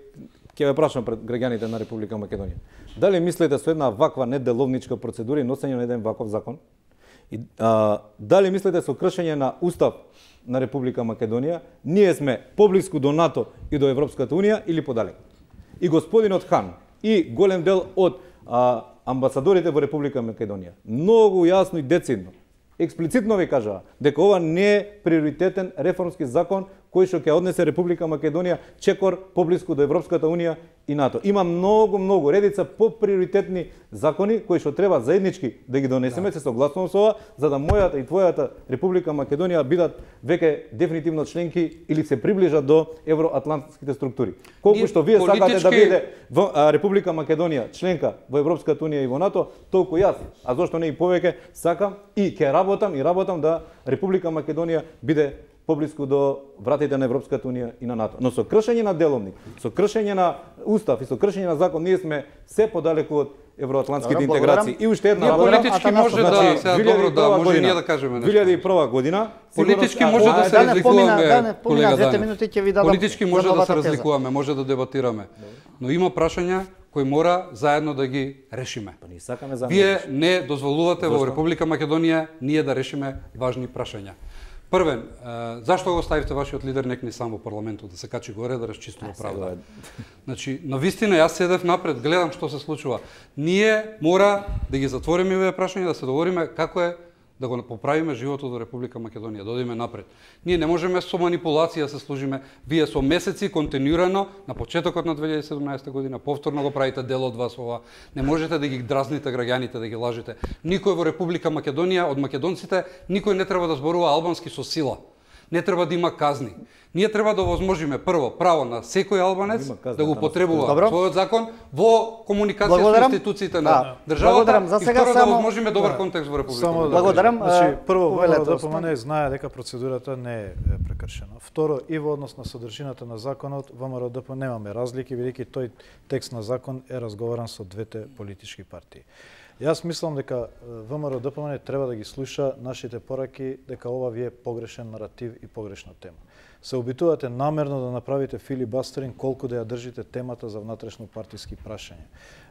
ќе ве прашам пред граѓаните на Република Македонија. Дали мислите со една ваква неделовничка процедура и носење на еден ваков закон? И дали мислите со кршење на Устав на Република Македонија, ние сме поблиску до НАТО и до Европската Унија или подалек? И господинот Хан и голем дел од амбасадорите во Република Македонија многу јасно и децидно, експлицитно ви кажаа дека ова не е приоритетен реформски закон кој што ќе однесе Република Македонија чекор поблиску до Европската Унија и НАТО. Има многу редица поприоритетни закони кои што треба заеднички да ги донесеме, се согласувам со ова, за да мојата и твојата Република Македонија бидат веќе дефинитивно членки или се приближат до евроатлантските структури. Колку што вие сакате да биде Република Македонија членка во Европската Унија и во НАТО, толку јас, а зошто не и повеќе, сакам и ќе работам да Република Македонија биде поблиску до вратите на Европската Унија и на НАТО. Но со кршење на деловник, со кршење на Устав и со кршење на закон, ние сме се подалеку од евроатлантските интеграции. И уште една политички може да се добро да може ние да кажеме нешто. 2001 година политички може да се разликуваме, колега Данев. Политички може да се разликуваме, може да дебатираме. Но има прашања кои мора заедно да ги решиме. Вие не дозволувате во Република Македонија ние да решиме важни прашања. Првен, зашто го ставивте вашиот лидер некни само во парламентот, да се качи горе да расчистува правда? Значи, навистина јас седев напред, гледам што се случува. Ние мора да ги затвориме овие прашања, да се договориме како е да го поправиме животот во Република Македонија, да одиме напред. Ние не можеме со манипулација се служиме. Вие со месеци континуирано на почетокот на 2017 година повторно го правите дел од вас ова. Не можете да ги дразните граѓаните, да ги лажете. Никој во Република Македонија од македонците никој не треба да зборува албански со сила. Не треба да има казни. Ние треба да овозможиме прво право на секој албанец да го потребува својот закон во комуникација со институциите на државата и второ да овозможиме добар контекст во Републиката. Благодарам. Значи, прво, ДПМН знае дека процедурата не е прекршена. Второ, и во однос на содржината на законот, ВМРО ДПМН немаме разлики, бидејќи тој текст на закон е разговаран со двете политички партии. Јас мислам дека ВМРО ДПМН треба да ги слуша нашите пораки дека ова ви е погрешен наратив и погрешна тема. Се обитувате намерно да направите филибастеринг колку да ја држите темата за внатрешно партиски прашања.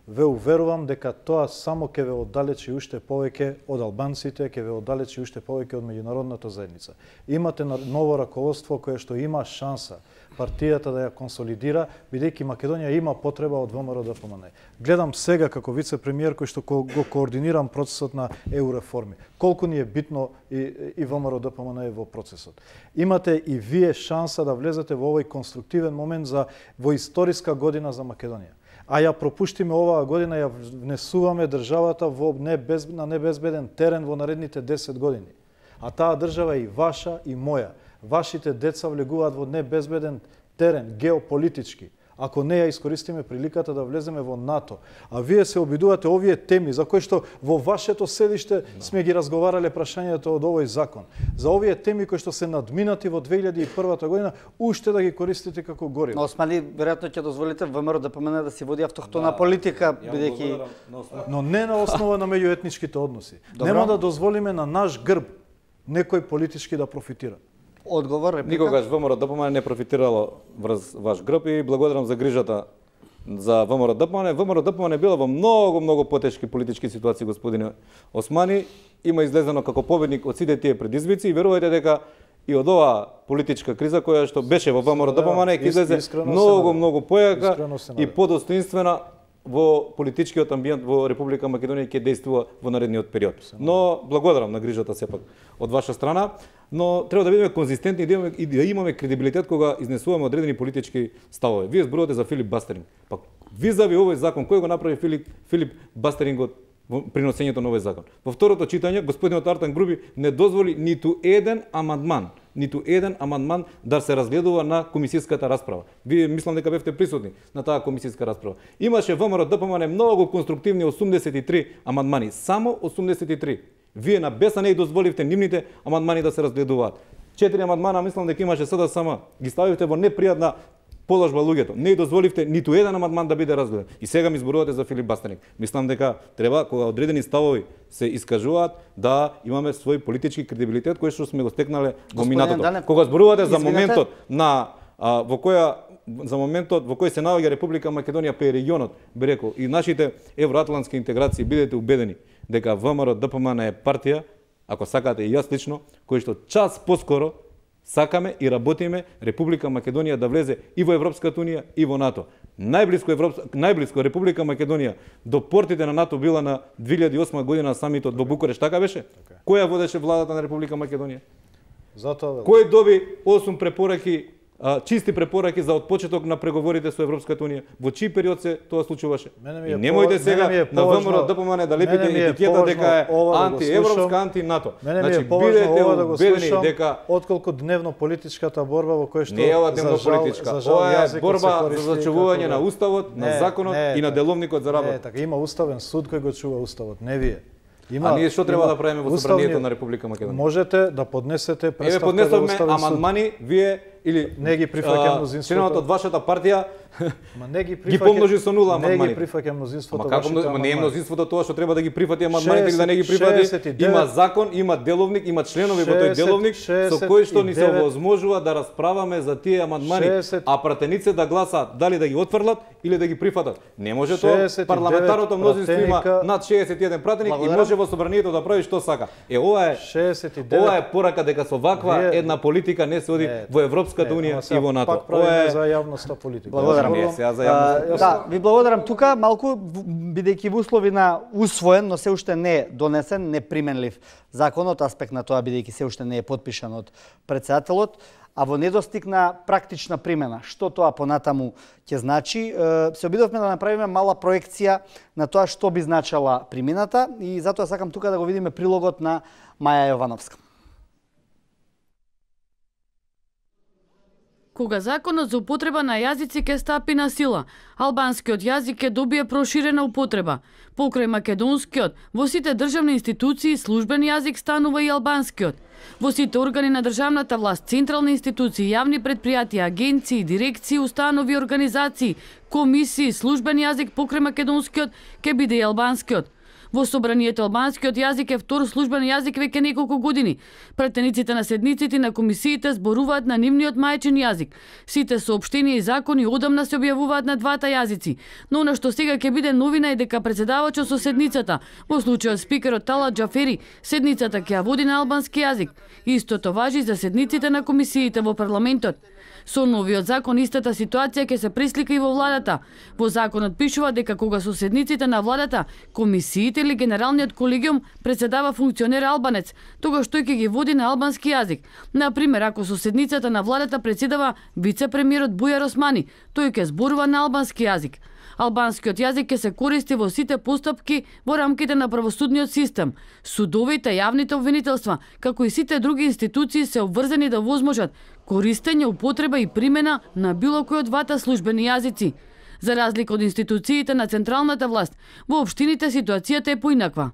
Ве уверувам дека тоа само ќе ве оддалечи уште повеќе од албанците, ќе ве оддалечи уште повеќе од меѓународната заедница. Имате ново раководство кое што има шанса партијата да ја консолидира, бидејќи Македонија има потреба од ВМРО ДПМН. Гледам сега како вице-премиер кој што го координирам процесот на ЕУ реформи. Колку ни е битно и ВМРО ДПМН е во процесот. Имате и вие шанса да влезете во овој конструктивен момент во историска година за Македонија. А ја пропуштиме оваа година, ја внесуваме државата на небезбеден терен во наредните 10 години. А таа држава е и ваша и моја. Вашите деца влегуваат во небезбеден терен, геополитички. ако не ја искористиме приликата да влеземе во НАТО. А вие се обидувате овие теми за кои што во вашето седиште сме ги разговарале прашањето од овој закон. За овие теми кои што се надминати во 2001 година, уште да ги користите како гориво. Но Османи, веројатно ќе дозволите ВМРО да помене да си води автохтона политика, бидејќи но не на основа на меѓуетничките односи. Добро. Нема да дозволиме на наш грб некој политички да профитира. одговор, реплика. Никогаш ВМРО ДПМН не профитирало врз ваш грб и благодарам за грижата за ВМРО ДПМН. ВМРО ДПМН била во многу потешки политички ситуации, господине Османи. Има излезено како победник од сите тие предизвици и верувајте дека и од оваа политичка криза која што беше во ВМРО ДПМН ќе излезе многу појака и подостоинствена во политичкиот амбиент во Република Македонија ќе действува во наредниот период. Но благодарам на грижата сепак од ваша страна, но треба да бидеме конзистентни и да имаме кредибилитет кога изнесуваме одредени политички ставови. Вие зборувате за Филип Бастеринг. Пак визави овој закон, кој го направи Филип Бастерингот во приносењето на овој закон? Во второто читање господинот Артан Груби не дозволи ниту еден амандман да се разгледува на комисиската расправа. Вие мислам дека бевте присутни на таа комисиска расправа. Имаше ВМРО ДПМН многу конструктивни 83 амандмани, само 83. Вие на беса не дозволивте нивните амандмани да се разгледуваат. 4 амандмана мислам дека имаше СДСМ. Ги ставивте во непријатна положба луѓето. Не дозволивте ниту еден амандман да биде разгледан. И сега ми зборувате за Филип Бастеринг. Мислам дека треба кога одредени ставови се искажуваат да имаме свој политички кредибилитет кој што сме го стекнале во минатото. Кога зборувате за моментот на во кој се наоѓа Република Македонија па и регионот, би рекол, и нашите евроатлантски интеграции, бидете убедени дека ВМРО ДПМН е партија, ако сакате и јас лично, кој што час поскоро сакаме и работиме Република Македонија да влезе и во Европската унија и во НАТО. Најблиско Република Македонија до портите на НАТО била на 2008 година самитот во Букуреш, така беше? Која водеше владата на Република Македонија? Затоа Кој доби 8 препораки, чисти препораки за отпочеток на преговорите со Европската унија? Во чиј период се тоа случуваше? И немојте сега на ВМРО ДПМН да лепите етикета дека е антиевропска, анти-НАТО. Значи бидете убедени дека отколку дневно политичката борба во која што не е ова дневно политичка, ова е борба за зачувување на уставот, на законот и на деловникот за работа. Не, така има уставен суд кој го чува уставот, не вие. А ние што треба да правиме во собранието на Република Македонија? Можете да поднесете представка за уставен суд. поднесовме амандмани, вие или не ги прифаќа мнозинството. Членот од вашата партија ги помножи со нула амандмани. Не ги прифаќа мнозинството. Не е мнозинството тоа што треба да ги прифати амандманите или да не ги прифати. Има закон, има деловник, има членови во тој деловник со кои што ни се овозможува да расправаме за тие амандмани, а пратениците да гласаат дали да ги отфрлат или да ги прифатат. Не може тоа. Парламентарното мнозинство има над 61 пратеник и може во собранието да прави што сака. Ова е порака дека со ваква една политика не се оди во Европската унија и во НАТО. Пак правиме за јавноста политика. Благодарам. Да, ви благодарам тука малку, бидејќи во услови на усвоен, но се уште не е донесен, неприменлив законот, аспект на тоа бидејќи се уште не е потпишан од претседателот, а во недостиг на практична примена. Што тоа понатаму ќе значи? Се обидовме да направиме мала проекција на тоа што би значала примината и затоа сакам тука да го видиме прилогот на Маја Јовановска. Кога законот за употреба на јазици ќе стапи на сила, албанскиот јазик ќе добие проширена употреба. Покрај македонскиот, во сите државни институции службен јазик станува и албанскиот. Во сите органи на државната власт, централни институции, јавни предпријатија, агенции, дирекции, установи, организации, комисии, службен јазик покрај македонскиот ќе биде и албанскиот. Во собранието албанскиот јазик е втор службен јазик веќе неколку години. Пратениците на седниците на комисиите зборуваат на нивниот мајчин јазик. Сите соопштенија и закони одамна се објавуваат на двата јазици. Но она што сега ќе биде новина е дека претседавачот со седницата, во случајот спикерот Талат Џафери, седницата ќе ја води на албански јазик. Истото важи за седниците на комисиите во парламентот. Со новиот закон истата ситуација ќе се преслика и во владата. Во законот пишува дека кога со седниците на владата, комисиите или генералниот колегиум претседава функционер албанец, тогаш тој ќе ги води на албански јазик. Например, ако со седницата на владата претседава вице-премиерот Бујар Османи, тој ќе зборува на албански јазик. Албанскиот јазик ќе се користи во сите постапки во рамките на правосудниот систем. Судовите, јавните обвинителства, како и сите други институции се обврзани да возможат користење, употреба и примена на било кој од двата службени јазици. За разлика од институциите на централната власт, во општините ситуацијата е поинаква.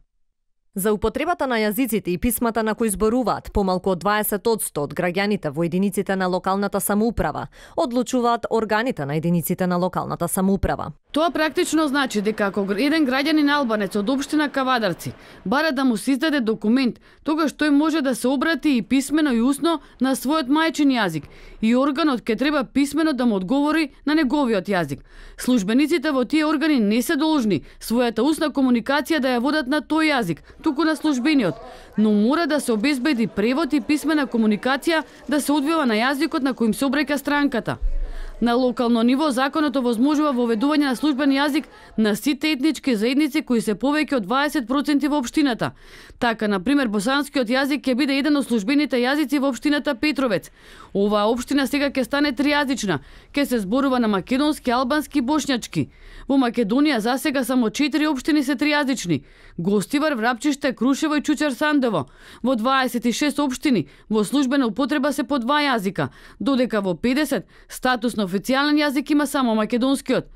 За употребата на јазиците и писмата на кои зборуваат помалку од 20% од граѓаните во единиците на локалната самоуправа, одлучуваат органите на единиците на локалната самоуправа. Тоа практично значи дека ако еден граѓанин албанец од општина Кавадарци бара да му се издаде документ, тогаш тој може да се обрати и писмено и усно на својот мајчин јазик и органот ќе треба писмено да му одговори на неговиот јазик. Службениците во тие органи не се должни својата устна комуникација да ја водат на тој јазик, туку на службениот, но мора да се обезбеди превод и писмена комуникација да се одвива на јазикот на кој им се обраќа странката. На локално ниво законот овозможува воведување на службен јазик на сите етнички заедници кои се повеќе од 20% во општината. Така, на пример, босанскиот јазик ќе биде еден од службените јазици во општината Петровец. Оваа општина сега ќе стане тријазична, ќе се зборува на македонски, албански и бошњачки. Во Македонија засега само 4 општини се тријазични: Гостивар, Врапчиште, Крушево и Чучар Сандово. Во 26 општини во службена употреба се по 2 јазика, додека во 50 статус на официјален јазик има само македонскиот.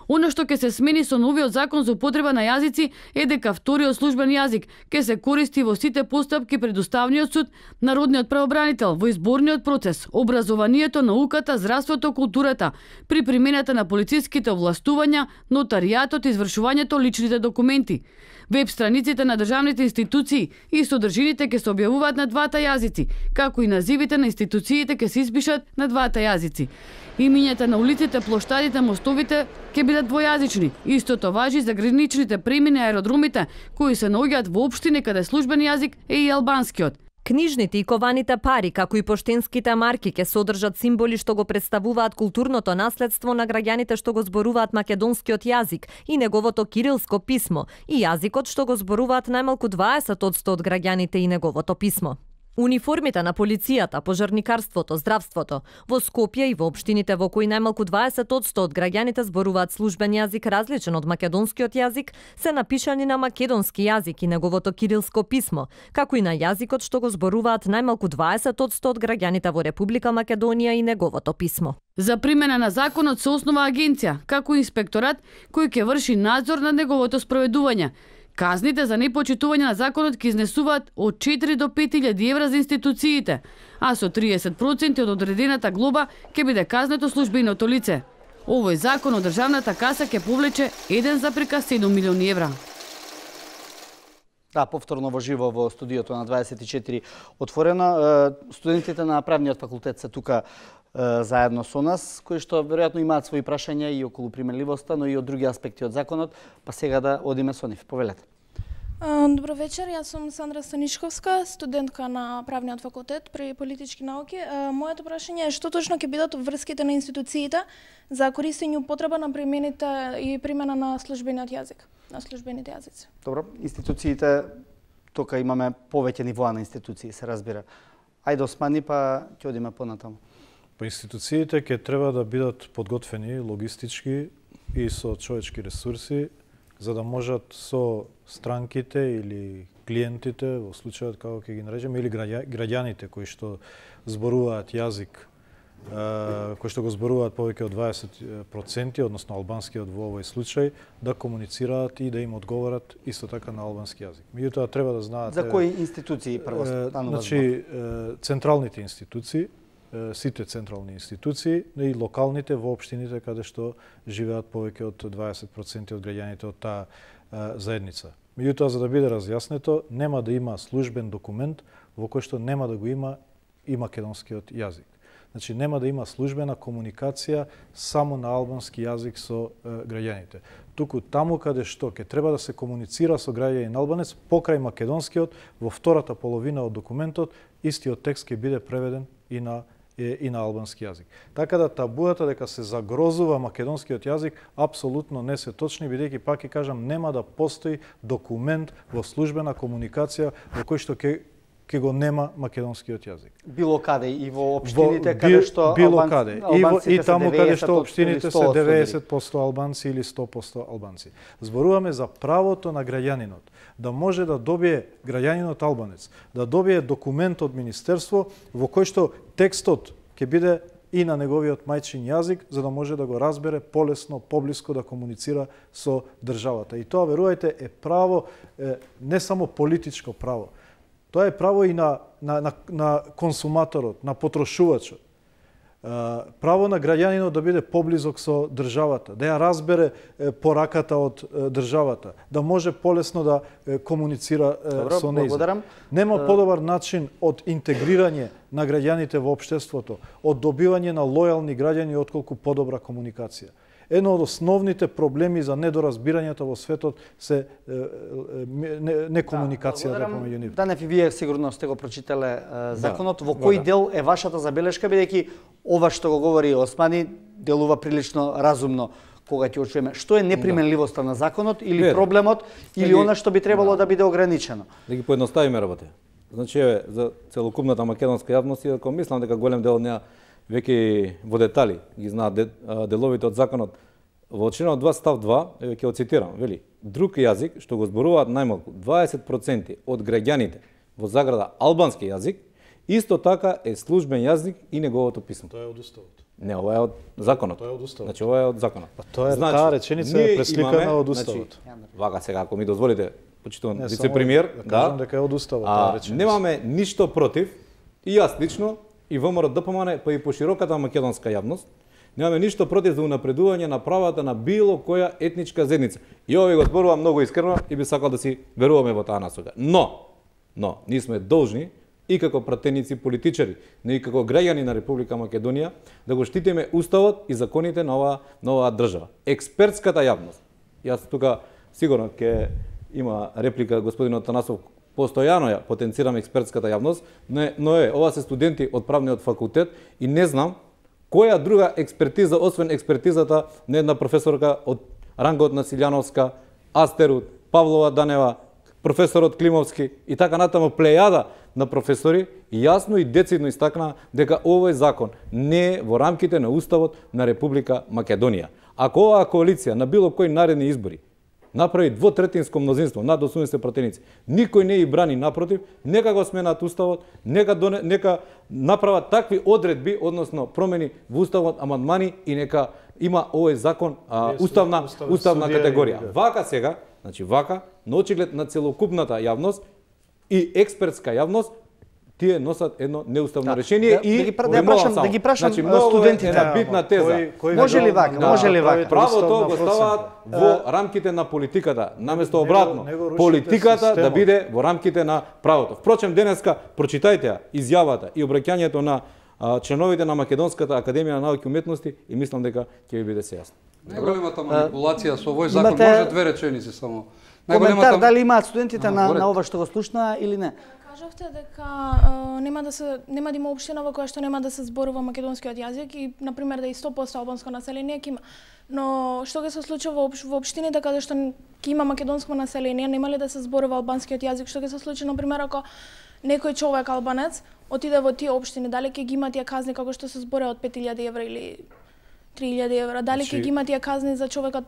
Оно што ќе се смени со новиот закон за употреба на јазици е дека вториот службен јазик ќе се користи во сите постапки пред Уставниот суд, Народниот правобранител, во изборниот процес, образованието, науката, здравството, културата, при примената на полициските овластувања, нотаријатот, извршувањето личните документи. Веб страниците на државните институции и содржините ќе се објавуваат на двата јазици, како и називите на институциите ќе се испишат на двата јазици. Имињата на улиците, плоштадите, мостовите ќе бидат двојазични. Истото важи за граничните премини аеродромите, кои се наоѓаат во општини каде службен јазик е и албанскиот. Книжните и кованите пари, како и поштенските марки, ќе содржат символи што го представуваат културното наследство на граѓаните што го зборуваат македонскиот јазик и неговото кирилско писмо, и јазикот што го зборуваат најмалку 20% од граѓаните и неговото писмо. Униформите на полицијата, пожарникарството, здравството, во Скопје и во општините во кои најмалку 20% од граѓаните зборуваат службен јазик различен од македонскиот јазик, се напишани на македонски јазик и неговото кирилско писмо, како и на јазикот што го зборуваат најмалку 20% од граѓаните во Република Македонија и неговото писмо. За примена на законот се основа агенција, како инспекторат, кој ќе врши надзор над неговото спроведување. Казните за непочитување на законот ќе изнесуваат од 4 до 5.000 евра за институциите, а со 30% од одредената глоба ќе биде казнето службеното лице. Овој закон од државната каса ќе повлече 1,7 милиони евра. Да, повторно во живо во студиото на 24 отворено. Студентите на правниот факултет се тука заедно со нас, кои што веројатно имаат своји прашања и околу применливоста, но и од други аспекти од законот, па сега да одиме со нив. Повелете. Добро вечер, јас сум Сандра Станишковска, студентка на правниот факултет при политички науки. Моето прашање е што точно ќе бидат врските на институциите за користење и употреба на примените и примена на службениот јазик, на службените јазици. Добро, институциите, тука имаме повеќе нивоа на институции, се разбира. Ајде османи, па ќе одиме понатаму. Па институциите ќе треба да бидат подготвени логистички и со човечки ресурси, за да можат со странките или клиентите, во случајот како ќе ги наречеме, или граѓаните кои што зборуваат јазик, кои што го зборуваат повеќе од 20%, односно албанскиот во овој случај, да комуницираат и да им одговорат исто така на албански јазик. Меѓутоа треба да знаат за кои институции прво станува? Значи централните институции, сите централни институции и локалните во општините каде што живеат повеќе од 20% од граѓаните од таа заедница. Меѓутоа, за да биде разјаснето, нема да има службен документ во кој што нема да го има и македонскиот јазик. Значи, нема да има службена комуникација само на албански јазик со граѓаните. Туку таму каде што ќе треба да се комуницира со граѓанин албанец, покрај македонскиот, во втората половина од документот, истиот текст ќе биде преведен и на албански јазик. Така да табуата дека се загрозува македонскиот јазик апсолутно не се точни, бидејќи пак ќе кажам нема да постои документ во службена комуникација во кој што ќе ке го нема македонскиот јазик. Било каде и во општините каде што било каде и таму каде што 90% општините се 90% албанци или 100% албанци. Зборуваме за правото на граѓанинот да може да добие граѓанинот албанец, да добие документ од министерство во кој што текстот ќе биде и на неговиот мајчин јазик, за да може да го разбере полесно, поблиско да комуницира со државата. И тоа, верувајте, е право, не само политичко право. Тоа е право и на консуматорот, на потрошувачот. Право на граѓанинот да биде поблизок со државата, да ја разбере пораката од државата, да може полесно да комуницира со нејза. Нема подобар начин од интегрирање на граѓаните во општеството, од добивање на лојални граѓани отколку подобра комуникација. Едно од основните проблеми за недоразбирањето во светот се некомуникацијата помеѓу нив. Данев, и вие сигурно сте го прочитале законот. Во кој дел е вашата забелешка, бидејќи ова што го говори Османи делува прилично разумно кога ќе очуеме. Што е неприменливоста на законот или проблемот или она што би требало да биде ограничено? Да ги поедноставиме работа. Значи, за целокупната македонска јавност, иако мислам дека голем дел неа веќе во детали ги знаат деловите од законот, во членот 2 став 2 ќе го цитирам, вели: друг јазик што го зборуваат најмалку 20% од граѓаните во заграда албански јазик, исто така е службен јазик и неговото писмо. Тоа е од уставот. Не, ова е од законот. Тоа е од уставот. Значи ова е од законот. Тоа е таа реченица е пресликана од уставот. Вака сега, ако ми дозволите, почитувам вице-премиер, да кажам дека е од уставот таа реченица. Немаме ништо против, и јас лично, и ВМРО ДПМН, па и по широката македонска јавност, немаме ништо против за унапредување на правата на било која етничка заедница. И ова го зборувам многу искрено и би сакал да си веруваме во таа насока. Но, ние сме должни и како пратеници политичари, но и како граѓани на Република Македонија да го штитиме уставот и законите на оваа држава. Експертската јавност. Јас тука сигурно ќе има реплика господинот Танасов, постојано ја потенцирам експертската јавност, но ова се студенти од правниот факултет и не знам која друга експертиза, освен експертизата на една професорка од рангот на Силјановска, Астерут, Павлова Данева, професорот Климовски и така натаму плејада на професори, јасно и децидно истакна дека овој закон не е во рамките на уставот на Република Македонија. Ако оваа коалиција на било кои наредни избори направи двотретинско мнозинство, над 80 пратеници, никој не и брани, напротив, нека го сменат уставот, нека направат такви одредби, односно промени во уставот, амандмани и нека има овој закон уставна категорија. Вака сега, значи вака, на очиглед на целокупната јавност и експертска јавност, тие носат едно неуставно решение и да ги прашам студентите на битна теза. Може ли вака? Правото го ставаат во рамките на политиката, наместо обратно. Политиката да биде во рамките на правото. Впрочем, денеска прочитајте ја изјавата и обраќањето на членовите на Македонската академија на науки и уметности и мислам дека ќе ви биде се јасно. Најголемата манипулација со овој закон може две реченици само. Коментар дали имаат студентите на ова што го слушнаа или не? Кажавте дека нема да има општина во која што нема да се зборува македонскиот јазик и на пример да и 100% албанско население ќе има. Но што ќе се случи во општините каде што ќе има македонско население, нема ли да се зборува албанскиот јазик? Што ќе се случи на пример ако некој човек албанец отиде во тие општини, дали ќе ги има тие казни како што се збореа од 5000 евра или 3000 евра? Дали ќе ги има тие казни за човекот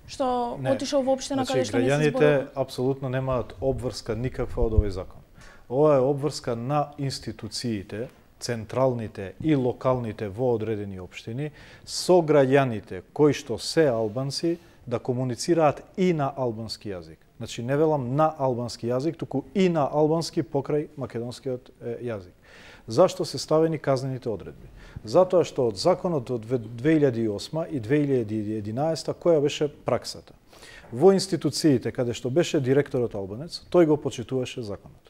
што отишол во општина каде што не се зборува? Граѓаните апсолутно немаат обврска никаква од овој закон. Ова е обврска на институциите, централните и локалните во одредени општини, со граѓаните кои што се албанци да комуницираат и на албански јазик. Значи не велам на албански јазик, туку и на албански покрај македонскиот јазик. Зашто се ставени казнените одредби? Затоа што од законот од 2008 и 2011 која беше праксата? Во институциите каде што беше директорот албанец, тој го почитуваше законот.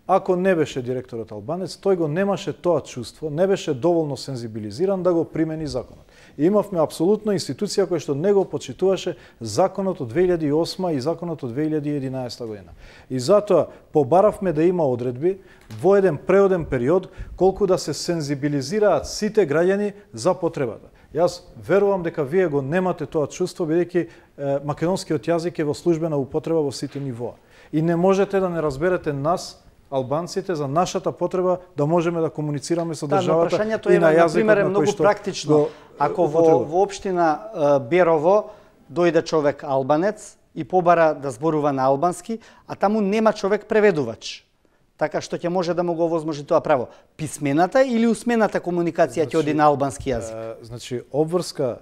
Ако не беше директорот албанец, тој го немаше тоа чувство, не беше доволно сензибилизиран да го примени законот. И имавме апсолутно институција која што не го почитуваше законот од 2008 и законот од 2011 година. И затоа побаравме да има одредби во еден преоден период колку да се сензибилизираат сите граѓани за потребата. Јас верувам дека вие го немате тоа чувство, бидејќи македонскиот јазик е во службена употреба во сите нивоа. И не можете да не разберете нас албанците за нашата потреба да можеме да комуницираме со но државата прашањето и на на јазикот пример е на кој многу што практично. го Ако во општина Берово дојде човек албанец и побара да зборува на албански, а таму нема човек преведувач. Така што ќе може да му го овозможи тоа право. Писмената или усмената комуникација ќе оди на албански јазик? Значи, обврска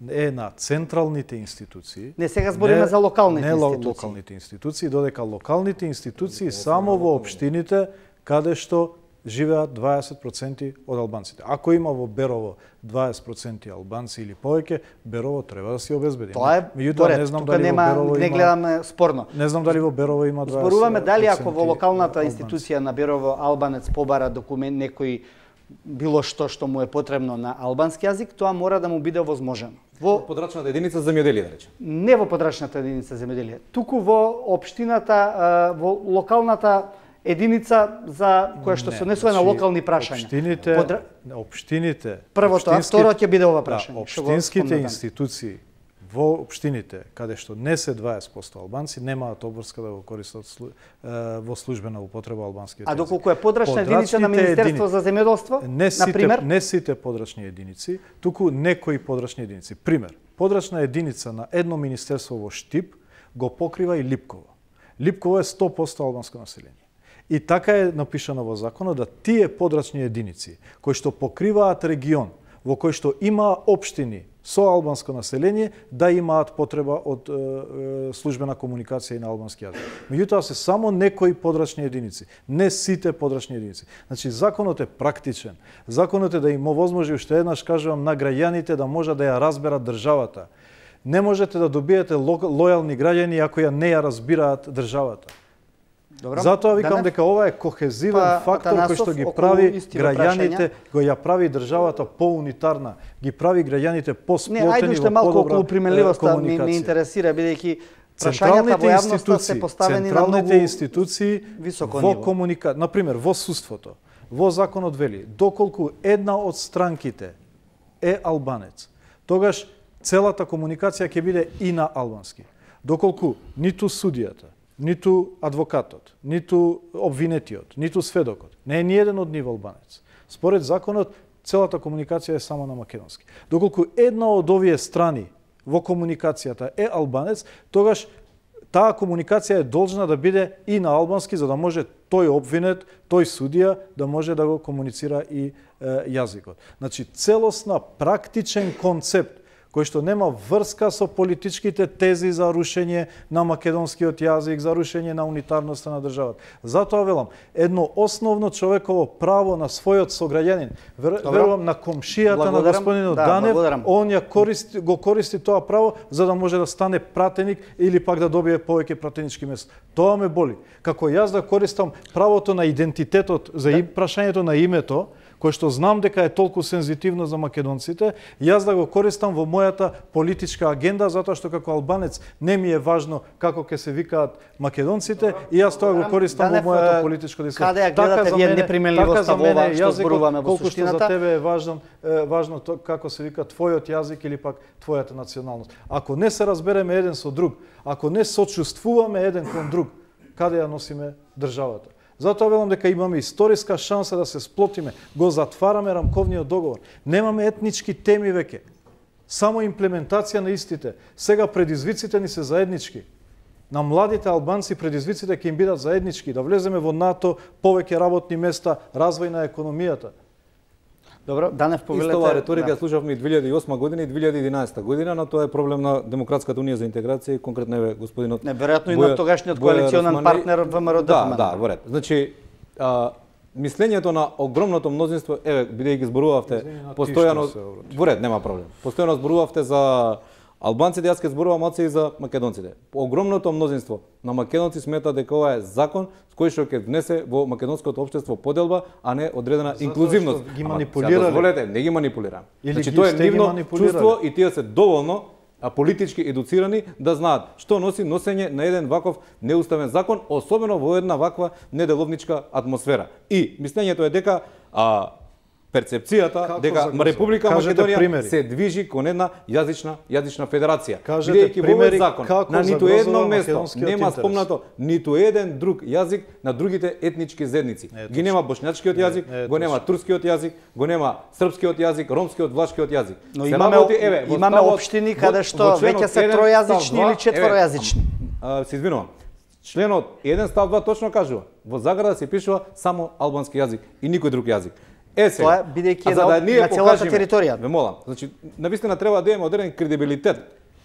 е на централните институции. Не, сега збориме за локалните институции. Не локалните институции, додека локалните институции само во општините каде што живеат 20% од албанците. Ако има во Берово 20% албанци или повеќе, Берово треба да си обезбеди. Тоа е меѓутоа не знам дали во Берово не гледаме спорно. Не знам дали во Берово има 20%. Зборуваме дали ако во локалната институција на Берово албанец побара документ некој било што му е потребно на албански јазик, тоа мора да му биде овозможено. Во подрачната единица за земјоделие, да речем. Не во подрачната единица за земјоделие, туку во општината, во локалната единица за која што се однесува на локални прашања. Општините. Првото, а второ ќе биде ова прашање. Општинските институции во општините каде што не се 20% албанци немаат обврска да го користат во службена употреба албанскиот јазик. А доколку е подрачна единица на Министерство за земјоделство, например, не сите подрачни единици, туку некои подрачни единици. Пример, подрачна единица на едно министерство во Штип го покрива и Липково. Липково е 100% албанско население. И така е напишано во законот да тие подрачни единици кои што покриваат регион во кој што има општини со албанско население да имаат потреба од службена комуникација и на албански јазик. Меѓутоа се само некои подрачни единици, не сите подрачни единици. Значи законот е практичен. Законот е да им овозможи, уште еднаш кажувам, на граѓаните да можат да ја разберат државата. Не можете да добиете лојални граѓани ако ја не ја разбираат државата. Добро. Затоа викам дека ова е кохезивен фактор кој што ги прави граѓаните, го ја прави државата поунитарна, ги прави граѓаните посплотени во подобра комуникација. Не, ајде уште малку околу примеливоста ме интересира, бидејќи прашањата во јавноста се поставени на многу институции високо во ниво. комуникација, например, во судството, во законот вели, доколку една од странките е албанец, тогаш целата комуникација ќе биде и на албански. Доколку ниту судијата, ниту адвокатот, ниту обвинетиот, ниту сведокот не е ниеден од нив албанец. Според законот, целата комуникација е само на македонски. Доколку една од овие страни во комуникацијата е албанец, тогаш таа комуникација е должна да биде и на албански, за да може тој обвинет, тој судија да може да го комуницира и јазикот. Значи, целосна практичен концепт кој што нема врска со политичките тези за рушење на македонскиот јазик, за рушење на унитарноста на државата. Затоа велам, едно основно човеково право на својот сограѓанин, верувам на комшијата на господинот Данев, он го користи тоа право за да може да стане пратеник или пак да добие повеќе пратенички места. Тоа ме боли. Како јас да користам правото на идентитетот за прашањето на името, кој што знам дека е толку сензитивно за македонците, јас да го користам во мојата политичка агенда, затоа што како албанец не ми е важно како ќе се викаат македонците, и јас тоа го користам во мојата политичка дискусија. Каде ја гледате вие непримеливоста во ова што зборуваме во суштината? Колку што за тебе е важно како се вика твојот јазик или пак твојата националност. Ако не се разбереме еден со друг, ако не сочувствуваме еден кон друг, каде ја носиме државата? Затоа велам дека имаме историска шанса да се сплотиме, го затвараме рамковниот договор. Немаме етнички теми веќе. Само имплементација на истите. Сега предизвиците ни се заеднички. На младите албанци предизвиците ќе им бидат заеднички, да влеземе во НАТО, повеќе работни места, развој на економијата. Добро, Данев, повелете. Истова реторика слушавме и 2008 година и 2011 година, но тоа е проблем на Демократската унија за интеграција и конкретно е господинот. Неверојатно и на тогашниот коалиционен партнер ВМРО ДПМН. Да, во ред. Значи, мислењето на огромното мнозинство, бидејќи зборувавте постојано, во ред, нема проблем. Постојано зборувавте за албанците, јас ќе зборувам оце и за македонците. Огромното мнозинство на македонци смета дека ова е закон с кој што ќе внесе во македонското општество поделба, а не одредена инклузивност. Ги манипулирале. Дозволете, не ги манипулирам. Значи тоа е нивно чувство и тие се доволно политички едуцирани да знаат што носи носење на еден ваков неуставен закон, особено во една ваква неделовничка атмосфера. И мислењето е дека перцепцијата дека Република Македонија се движи кон една јазична федерација. Бидејќи во овој закон на ниту едно место нема спомнато ниту еден друг јазик на другите етнички заедници. Ги нема бошњачкиот јазик, го нема турскиот јазик, го нема српскиот јазик, ромскиот, влашкиот јазик. Но имаме општини каде што веќе се тројазични или четворојазични. Се извинувам. Членот 1 став 2 точно кажува, во заграда се пишува само албански јазик и никој друг јазик. Тоа бидејќи на целата територија. Ве молам, значи навистина треба да имаме одреден кредибилитет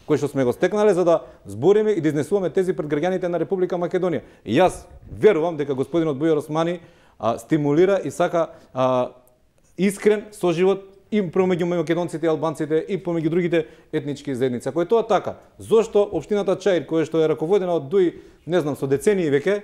кој што сме го стекнале за да збориме и да изнесуваме тези пред граѓаните на Република Македонија. И јас верувам дека господинот Бујар Османи стимулира и сака искрен соживот и помеѓу македонците и албанците и помеѓу другите етнички заедници. Ако е тоа така, зошто општината Чаир, која што е раководена од Дуи, не знам, со децении веќе,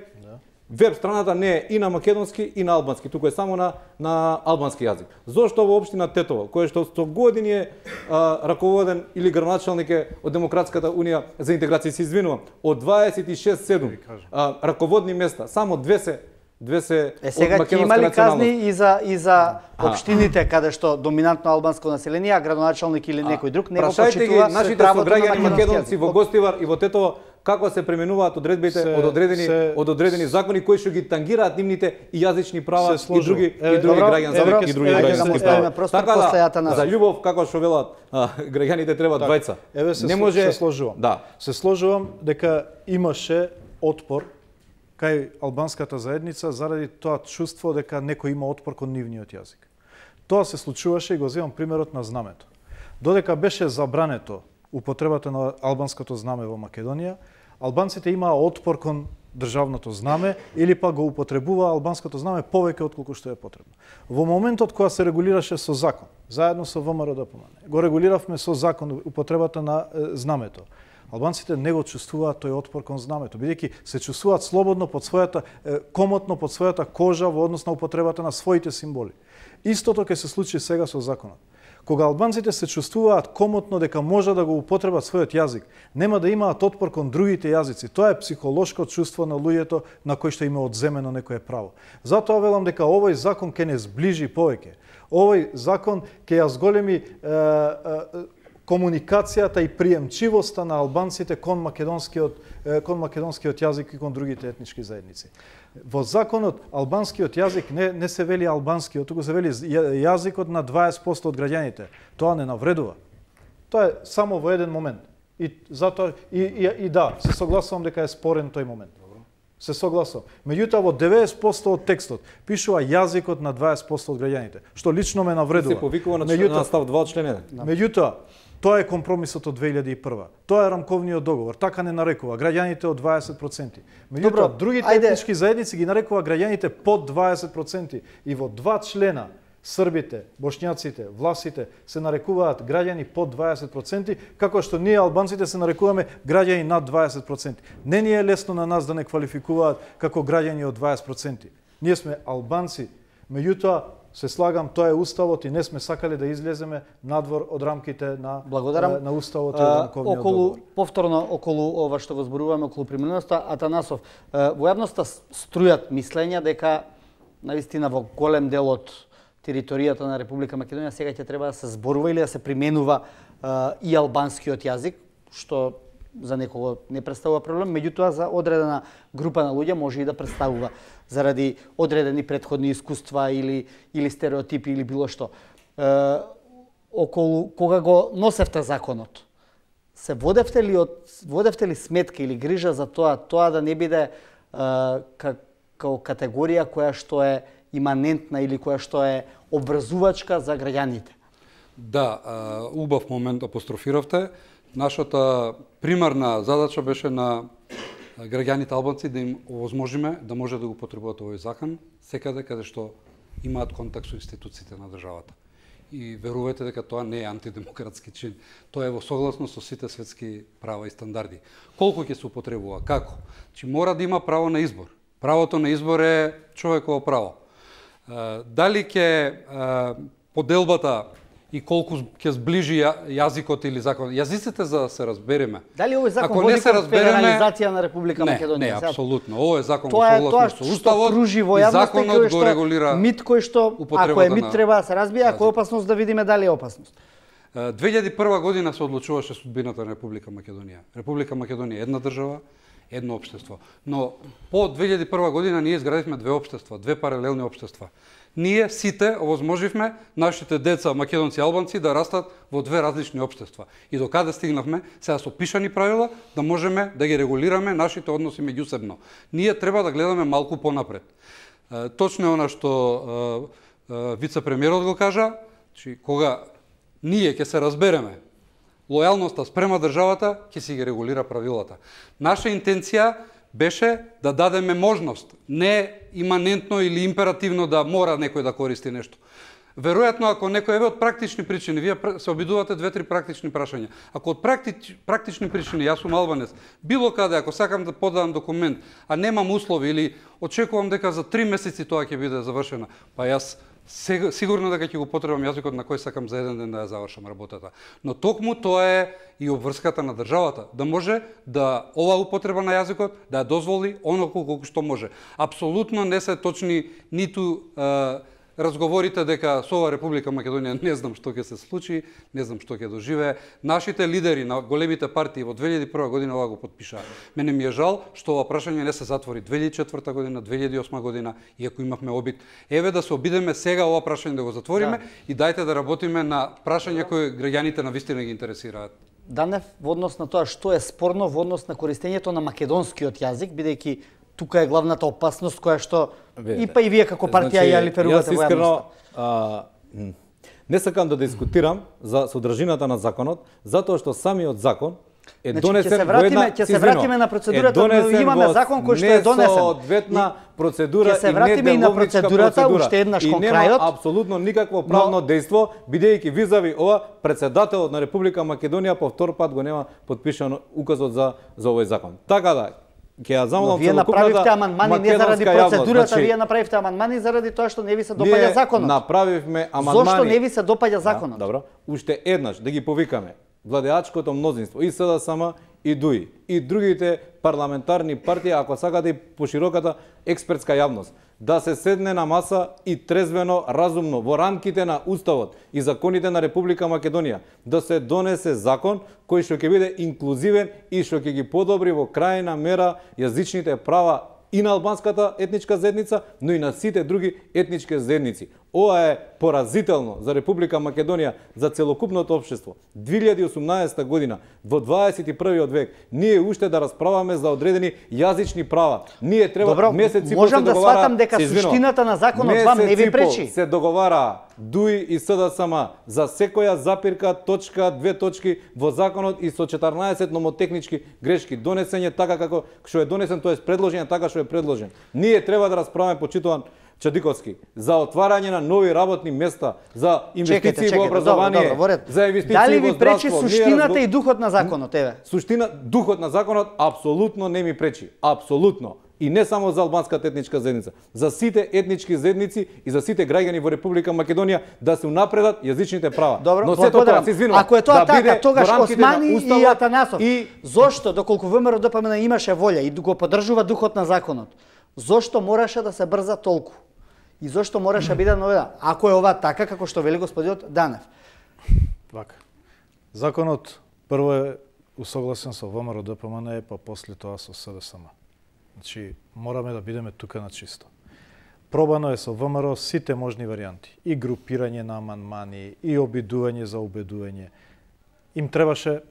веб страната не е и на македонски и на албански, туку е само на албански јазик. Зошто во општина Тетово, која што 100 години е раководен или градоначалник е од Демократската унија за интеграција, се извинувам, од 26-7 раководни места, само две се сега ќе има ли казни и за општините каде што доминантно албанско население, а градоначалник или некој друг не го почитува нашите сограѓани македонци во Гостивар и во Тетово како се пременуваат одредбите од одредени закони кои што ги тангираат нивните и јазични права и други граѓански права. Така да, за љубов, како што велат, граѓаните треба двајца. Не може се сложувам. Се сложувам дека имаше отпор кај албанската заедница заради тоа чувство дека некој има отпор кон нивниот јазик. Тоа се случуваше и го земам примерот на знамето. Додека беше забрането употребата на албанското знаме во Македонија, албанците имаа отпор кон државното знаме или па го употребуваа албанското знаме повеќе отколку што е потребно. Во моментот кога се регулираше со закон, заедно со ВМРО-ДПМН, го регулиравме со закон употребата на знамето. Албанците не го чувствуваат тој отпор кон знамето, бидејќи се чувствуваат слободно под својата комотно под својата кожа во однос на употребата на своите символи. Истото ќе се случи сега со законот. Кога албанците се чувствуваат комотно дека може да го употребат својот јазик, нема да имаат отпор кон другите јазици. Тоа е психолошко чувство на луѓето на кој што им е одземено некое право. Затоа велам дека овој закон ќе не сближи повеќе. Овој закон ќе ја зголеми комуникацијата и приемчивоста на албанците кон македонскиот јазик и кон другите етнички заедници. Во законот албанскиот јазик не се вели албанскиот, туку се вели јазикот на 20% од граѓаните. Тоа не навредува. Тоа е само во еден момент. И затоа и да, се согласувам дека е спорен тој момент. Се согласувам. Меѓутоа во 90% од текстот пишува јазикот на 20% од граѓаните, што лично ме навредува. Се повикува на став 2 од член 1. Меѓутоа, тоа е компромисот од 2001. Тоа е рамковниот договор. Така не нарекува граѓаните од 20%. Меѓутоа, другите етнички заедници ги нарекува граѓаните под 20%. И во 2 члена србите, бошњаците, власите се нарекуваат граѓани под 20%, како што ние албанците се нарекуваме граѓани над 20%. Не ни е лесно на нас да не квалификуваат како граѓани од 20%. Ние сме албанци, меѓутоа се слагам, тоа е уставот и не сме сакале да излеземе надвор од рамките на уставот и рамковниот договор. Повторно околу ова што го зборуваме околу преминеноста, Атанасов, во јавноста струјат мислења дека навистина во голем дел од територијата на Република Македонија сега ќе треба да се зборува или да се применува и албанскиот јазик, што за некого не представува проблем, меѓутоа за одредена група на луѓе може и да представува заради одредени претходни искуства или стереотипи или било што. Околу кога го носевте законот, се водевте ли сметка или грижа за тоа да не биде како категорија која што е иманентна или која што е обврзувачка за граѓаните? Да, убав момент апострофиравте. Нашата примарна задача беше на граѓаните албанци да им овозможиме да може да го потребуваат овој закон секаде каде што имаат контакт со институциите на државата. И верувајте дека тоа не е антидемократски чин. Тоа е во согласност со сите светски права и стандарди. Колку ќе се употребува? Како? Чи мора да има право на избор. Правото на избор е човеково право. Дали ќе поделбата и колку ќе зближи јазикот или законот. Јазиците за да се разбереме. Дали овој закон Ако води не се кон разбереме, федерализација на Република не, Македонија? Не, апсолутно. Овој е закон Тоа во е тоа согласност со уставот кружи во и јавноста, законот го регулира. Мит кој што ако е мит треба да се разбие, ако е опасност да видиме дали е опасност. 2001 година се одлучуваше судбината на Република Македонија. Република Македонија е една држава, едно општество. Но по 2001 година ние изградивме две општества, две паралелни општества. Ние сите овозможивме нашите деца, македонци и албанци, да растат во две различни општества. И до каде стигнавме, сега со пишани правила, да можеме да ги регулираме нашите односи меѓусебно. Ние треба да гледаме малку понапред. Точно е она што вице-премиерот го кажа, че кога ние ќе се разбереме, лојалноста спрема државата ќе си ги регулира правилата. Наша интенција беше да дадеме можност, не иманентно или императивно да мора некој да користи нешто. Веројатно, ако некој еве од практични причини, вие се обидувате 2-3 практични прашања. Ако од практични причини, јас сум албанец, било каде, ако сакам да подадам документ, а немам услови или очекувам дека за 3 месеци тоа ќе биде завршено, па јас сигурно дека ќе го потребам јазикот на кој сакам за еден ден да ја завршам работата. Но токму тоа е и обврската на државата, да може да оваа употреба на јазикот да ја дозволи оноку колку што може. Апсолутно не се точни ниту разговорите дека со ова Република Македонија не знам што ќе се случи, не знам што ќе доживее. Нашите лидери на големите партии во 2001 година ова го потпишаа. Мене ми е жал што ова прашање не се затвори 2004 година, 2008 година, иако имавме обид. Еве да се обидеме сега ова прашање да го затвориме и дајте да работиме на прашања кои граѓаните навистина ги интересираат. Данев, во однос на тоа што е спорно во однос на користењето на македонскиот јазик, бидејќи тука е главната опасност која што и па и вие како партија ја лиферувате во јавноста. Не сакам да дискутирам за содржината на законот, затоа што самиот закон е донесен во една... Ќе се вратиме на процедурата, но имаме закон кој што е донесен. Несоодветна процедура и неделовничка процедура. Уште еднаш кон крајот. И нема апсолутно никакво правно дејство, бидејќи визави ова председателот на Република Македонија по втор пат го нема подпишан указот за овој закон. Така да, ќе ја замолам вие направивте амандмани не заради процедурата, вие направивте амандмани заради тоа што не ви се допаѓа законот. Направивме амандмани. Зошто не ви се допаѓа законот? Добро, уште еднаш да ги повикаме владеачкото мнозинство и СДСМ и ДУИ и другите парламентарни партии, ако сакате и пошироката експертска јавност, да се седне на маса и трезвено, разумно, во рамките на Уставот и законите на Република Македонија, да се донесе закон кој што ќе биде инклузивен и што ќе ги подобри во крајна мера јазичните права и на албанската етничка заедница, но и на сите други етнички заедници. Ова е поразително за Република Македонија, за целокупното општество. 2018 година, во 21 век, ние уште да расправаме за одредени јазични права. Ние треба месеци по се договара... Можам да сватам дека суштината на законот вам не ви пречи. Се договара ДУИ и СДСМ за секоја запирка, точка, две точки во законот и со 14 номотехнички грешки. Донесен е така како што е донесен, тоа е предложен така што е предложен. Ние треба да расправаме, почитуван Чадиковски, за отварање на нови работни места, за инвестиции во образование, за инвестиции во здравство. Дали ви пречи суштината и духот на законот, еве? Духот на законот апсолутно не ми пречи. Апсолутно. И не само за албанската етничка заедница, за сите етнички заедници и за сите граѓани во Република Македонија да се унапредат јазичните права. Добро, но сето тоа се извинувам. Ако е тоа така, тогаш Османи и Атанасов, зошто доколку ВМРО ДПМН имаше волја и го поддржува духот на законот, зошто мораше да се брза толку? И зошто мораше да биде новина? Ако е ова така како што вели господинот Данев. Вака. Законот прво е усогласен со ВМРО ДПМН, па после тоа со СДСМ. Значи, мораме да бидеме тука на чисто. Пробано е со ВМРО сите можни варијанти. И групирање на амандмани, и обидување за убедување. Им требаше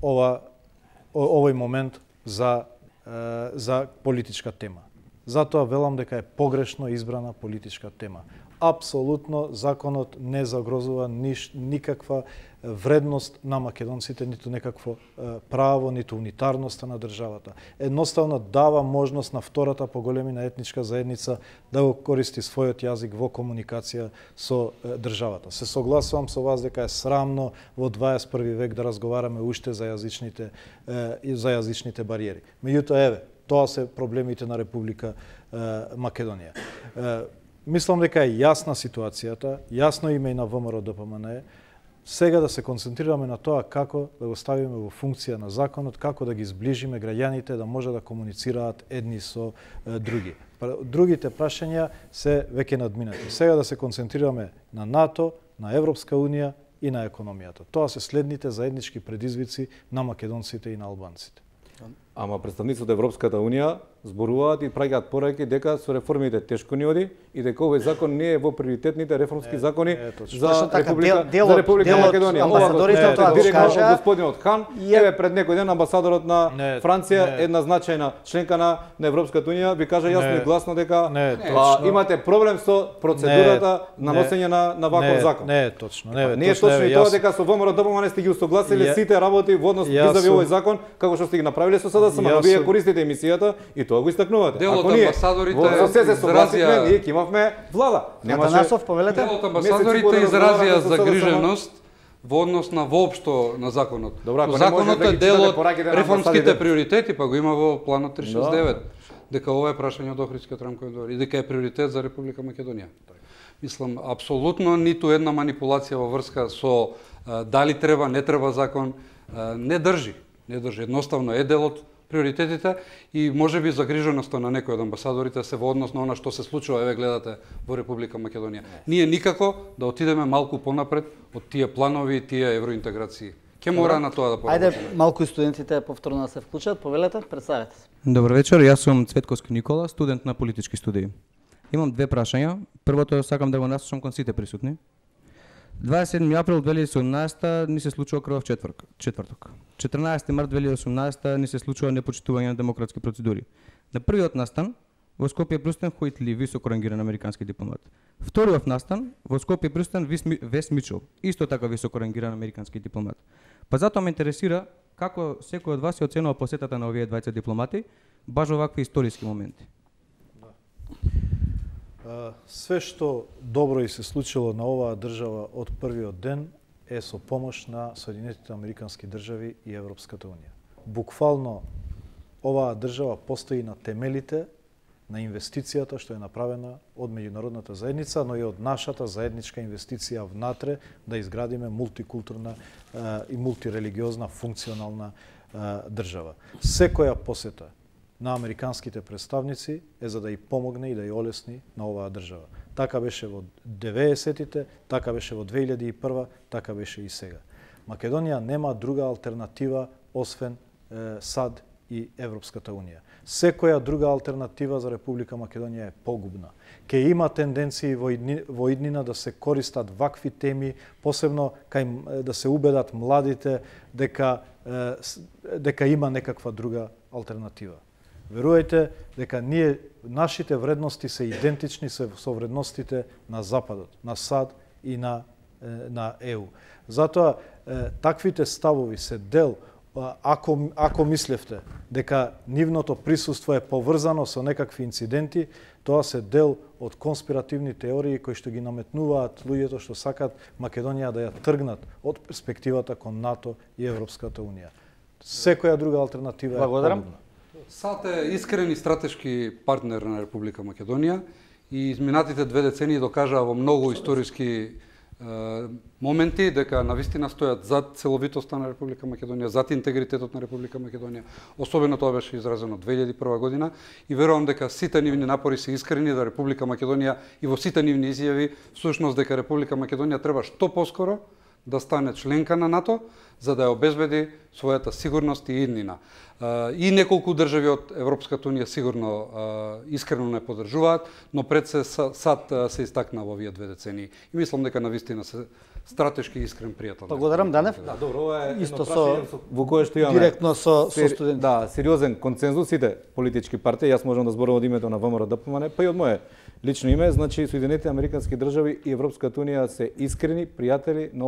овој момент за политичка тема. Затоа велам дека е погрешно избрана политичка тема. Апсолутно законот не загрозува никаква вредност на македонците, ниту некакво право, ниту унитарноста на државата. Едноставно дава можност на втората поголемина етничка заедница да го користи својот јазик во комуникација со државата. Се согласувам со вас дека е срамно во 21 век да разговараме уште за јазичните бариери. Меѓутоа, еве, тоа се проблемите на Република Македонија. Мислам дека е јасна ситуацијата, јасно име и на ВМРО ДПМН. Сега да се концентрираме на тоа како да го ставиме во функција на законот, како да ги зближиме граѓаните да може да комуницираат едни со други. Другите прашања се веќе надминати. Сега да се концентрираме на НАТО, на Европска унија и на економијата. Тоа се следните заеднички предизвици на македонците и на албанците. Ама представниците од Европската унија зборуваат и праќаат пораки дека со реформите тешко ни оди и дека овој закон не е во приоритетните реформски закони за Република Македонија. Амбасадорите тоа го кажа господинот Хан, еве пред некој ден амбасадорот на Франција, една значајна членка на Европската унија, ви кажа јасно и гласно дека имате проблем со процедурата на носење на ваков закон. Не е точно. Не е точно и тоа дека со ВМРО-ДПМН сте ги усогласили сите работи во однос визави овој закон, како што сте ги направиле со СДСМ, но вие користите емисијата и тоа го истакнувате. Делот амбасадорите изразија, ние ќе имавме влада. Атанасов, повелете. Делот амбасадорите изразија загриженост во однос на воопшто на законот. Законот е дел од реформските приоритети, па го има во планот 369. Дека ова е прашање од Охридскиот рамков договор и дека е приоритет за Република Македонија. Мислам, апсолутно ниту една манипулација во врска со дали треба, не треба закон, не држи. Не држи. Едноставно е дел од приоритетите и можеби загриженоста на некои од амбасадорите се во однос на она што се случува, еве гледате во Република Македонија. Ние никако да отидеме малку понапред од тие планови и тие евроинтеграции. Ке мора на тоа да поработиме. Ајде малку и студентите повторно да се вклучат. Повелете, представете се. Добар вечер, јас сум Цветковски Никола, студент на политички студии. Имам две прашања. Првото сакам да го насочам кон сите присутни. 27 април 2018 ни се случува крвав четврток. 14 март 2018 ни се случува непочитување на демократски процедури. На првиот настан во Скопје присутен Хојт Ли, високо рангиран американски дипломат. Вториот настан во Скопје присутен Вес Мичел, исто така високо рангиран американски дипломат. Па затоа ме интересира како секој од вас ја оценува посетата на овие двајца дипломати баш во вакви историски моменти. Све што добро и се случило на оваа држава од првиот ден е со помош на Соединетите Американски држави и Европската унија. Буквално оваа држава постои на темелите на инвестицијата што е направена од меѓународната заедница, но и од нашата заедничка инвестиција внатре да изградиме мултикултурна и мултирелигиозна функционална држава. Секоја посета на американските представници е за да и помогне и да ја олесни на оваа држава. Така беше во 90-тите, така беше во 2001, така беше и сега. Македонија нема друга алтернатива освен САД и Европската унија. Секоја друга алтернатива за Република Македонија е погубна. Ке има тенденции во иднина да се користат вакви теми, посебно кај да се убедат младите дека има некаква друга алтернатива. Верувајте дека нашите вредности се идентични со вредностите на Западот, на САД и на ЕУ. Затоа таквите ставови се дел, ако мислевте дека нивното присуство е поврзано со некакви инциденти, тоа се дел од конспиративни теории кои што ги наметнуваат луѓето што сакат Македонија да ја тргнат од перспективата кон НАТО и Европската унија. Секоја друга алтернатива е погубна. САД е искрен и стратешки партнер на Република Македонија и изминатите 2 децении докажаа во многу историски моменти дека навистина стојат зад целовитоста на Република Македонија, зад интегритетот на Република Македонија. Особено тоа беше изразено 2001 година и верувам дека сите нивни напори се искрени да Република Македонија и во сите нивни изјави всушност дека Република Македонија треба што поскоро да стане членка на НАТО за да ја обезбеди својата сигурност и иднина. И неколку држави од Европската унија сигурно искрено не поддржуваат, но пред се САД се истакна во овие 2 децении. И мислам дека навистина се стратешки искрен пријател. Благодарам, Данев. Да, добро, ова е исто во кое што имаме директно со студенти. Да, сериозен консензус сите политички партии. Јас можам да зборувам од името на ВМРО-ДПМН, па и од мое лично име, значи Соединетите Американски држави и Европската унија се искрени пријатели на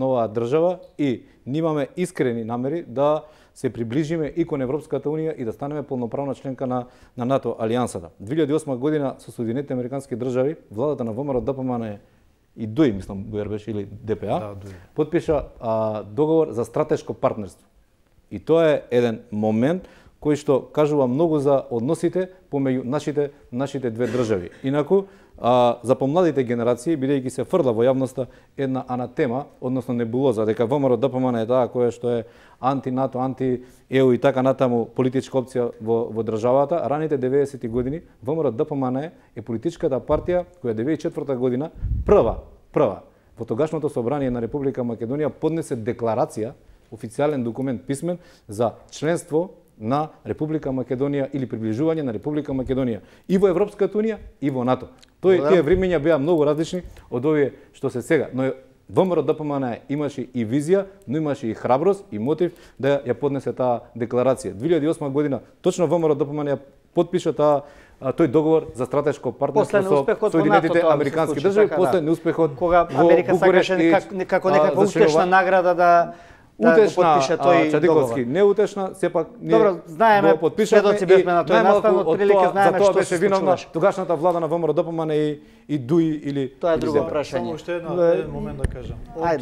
оваа држава и имаме искрени намери да се приближиме и кон Европската унија и да станеме полноправна членка на НАТО алијансата. 2008 година со Соединетите Американски држави, владата на ВМРО-ДПМН и ДОИ, мислам, беше или ДПА, потпиша договор за стратешко партнерство. И тоа е еден момент кој што кажува многу за односите помеѓу нашите две држави. Инаку, за помладите генерации, бидејќи се фрла во јавноста една анатема, односно небулоза, дека ВМРО ДПМН е таа која што е анти-НАТО, анти-ЕУ и така натаму политичка опција во државата, раните 90-ти години ВМРО ДПМН е политичката партија која 2004 година прва во тогашното собрание на Република Македонија поднесе декларација, официјален документ писмен за членство на Република Македонија или приближување на Република Македонија и во Европската унија и во НАТО. Тие времења беа многу различни од овие што се сега, но ВМРО ДПМН имаше и визија, но имаше и храброст и мотив да ја поднесе таа декларација. 2008 година точно ВМРО ДПМН ја подпиша тој договор за стратешко партнерство со Соединетите американски држави, после неуспехот кога Америка сакаше како некаква утешна награда да подпише тој договор. Неутешна, сепак ние знаеме, сведоци бевме на тој настан, отприлике знаеме што беше виновна тогашната влада на ВМРО ДПМН и ДУИ или тоа е друго прашање. Само уште еден момент да кажам.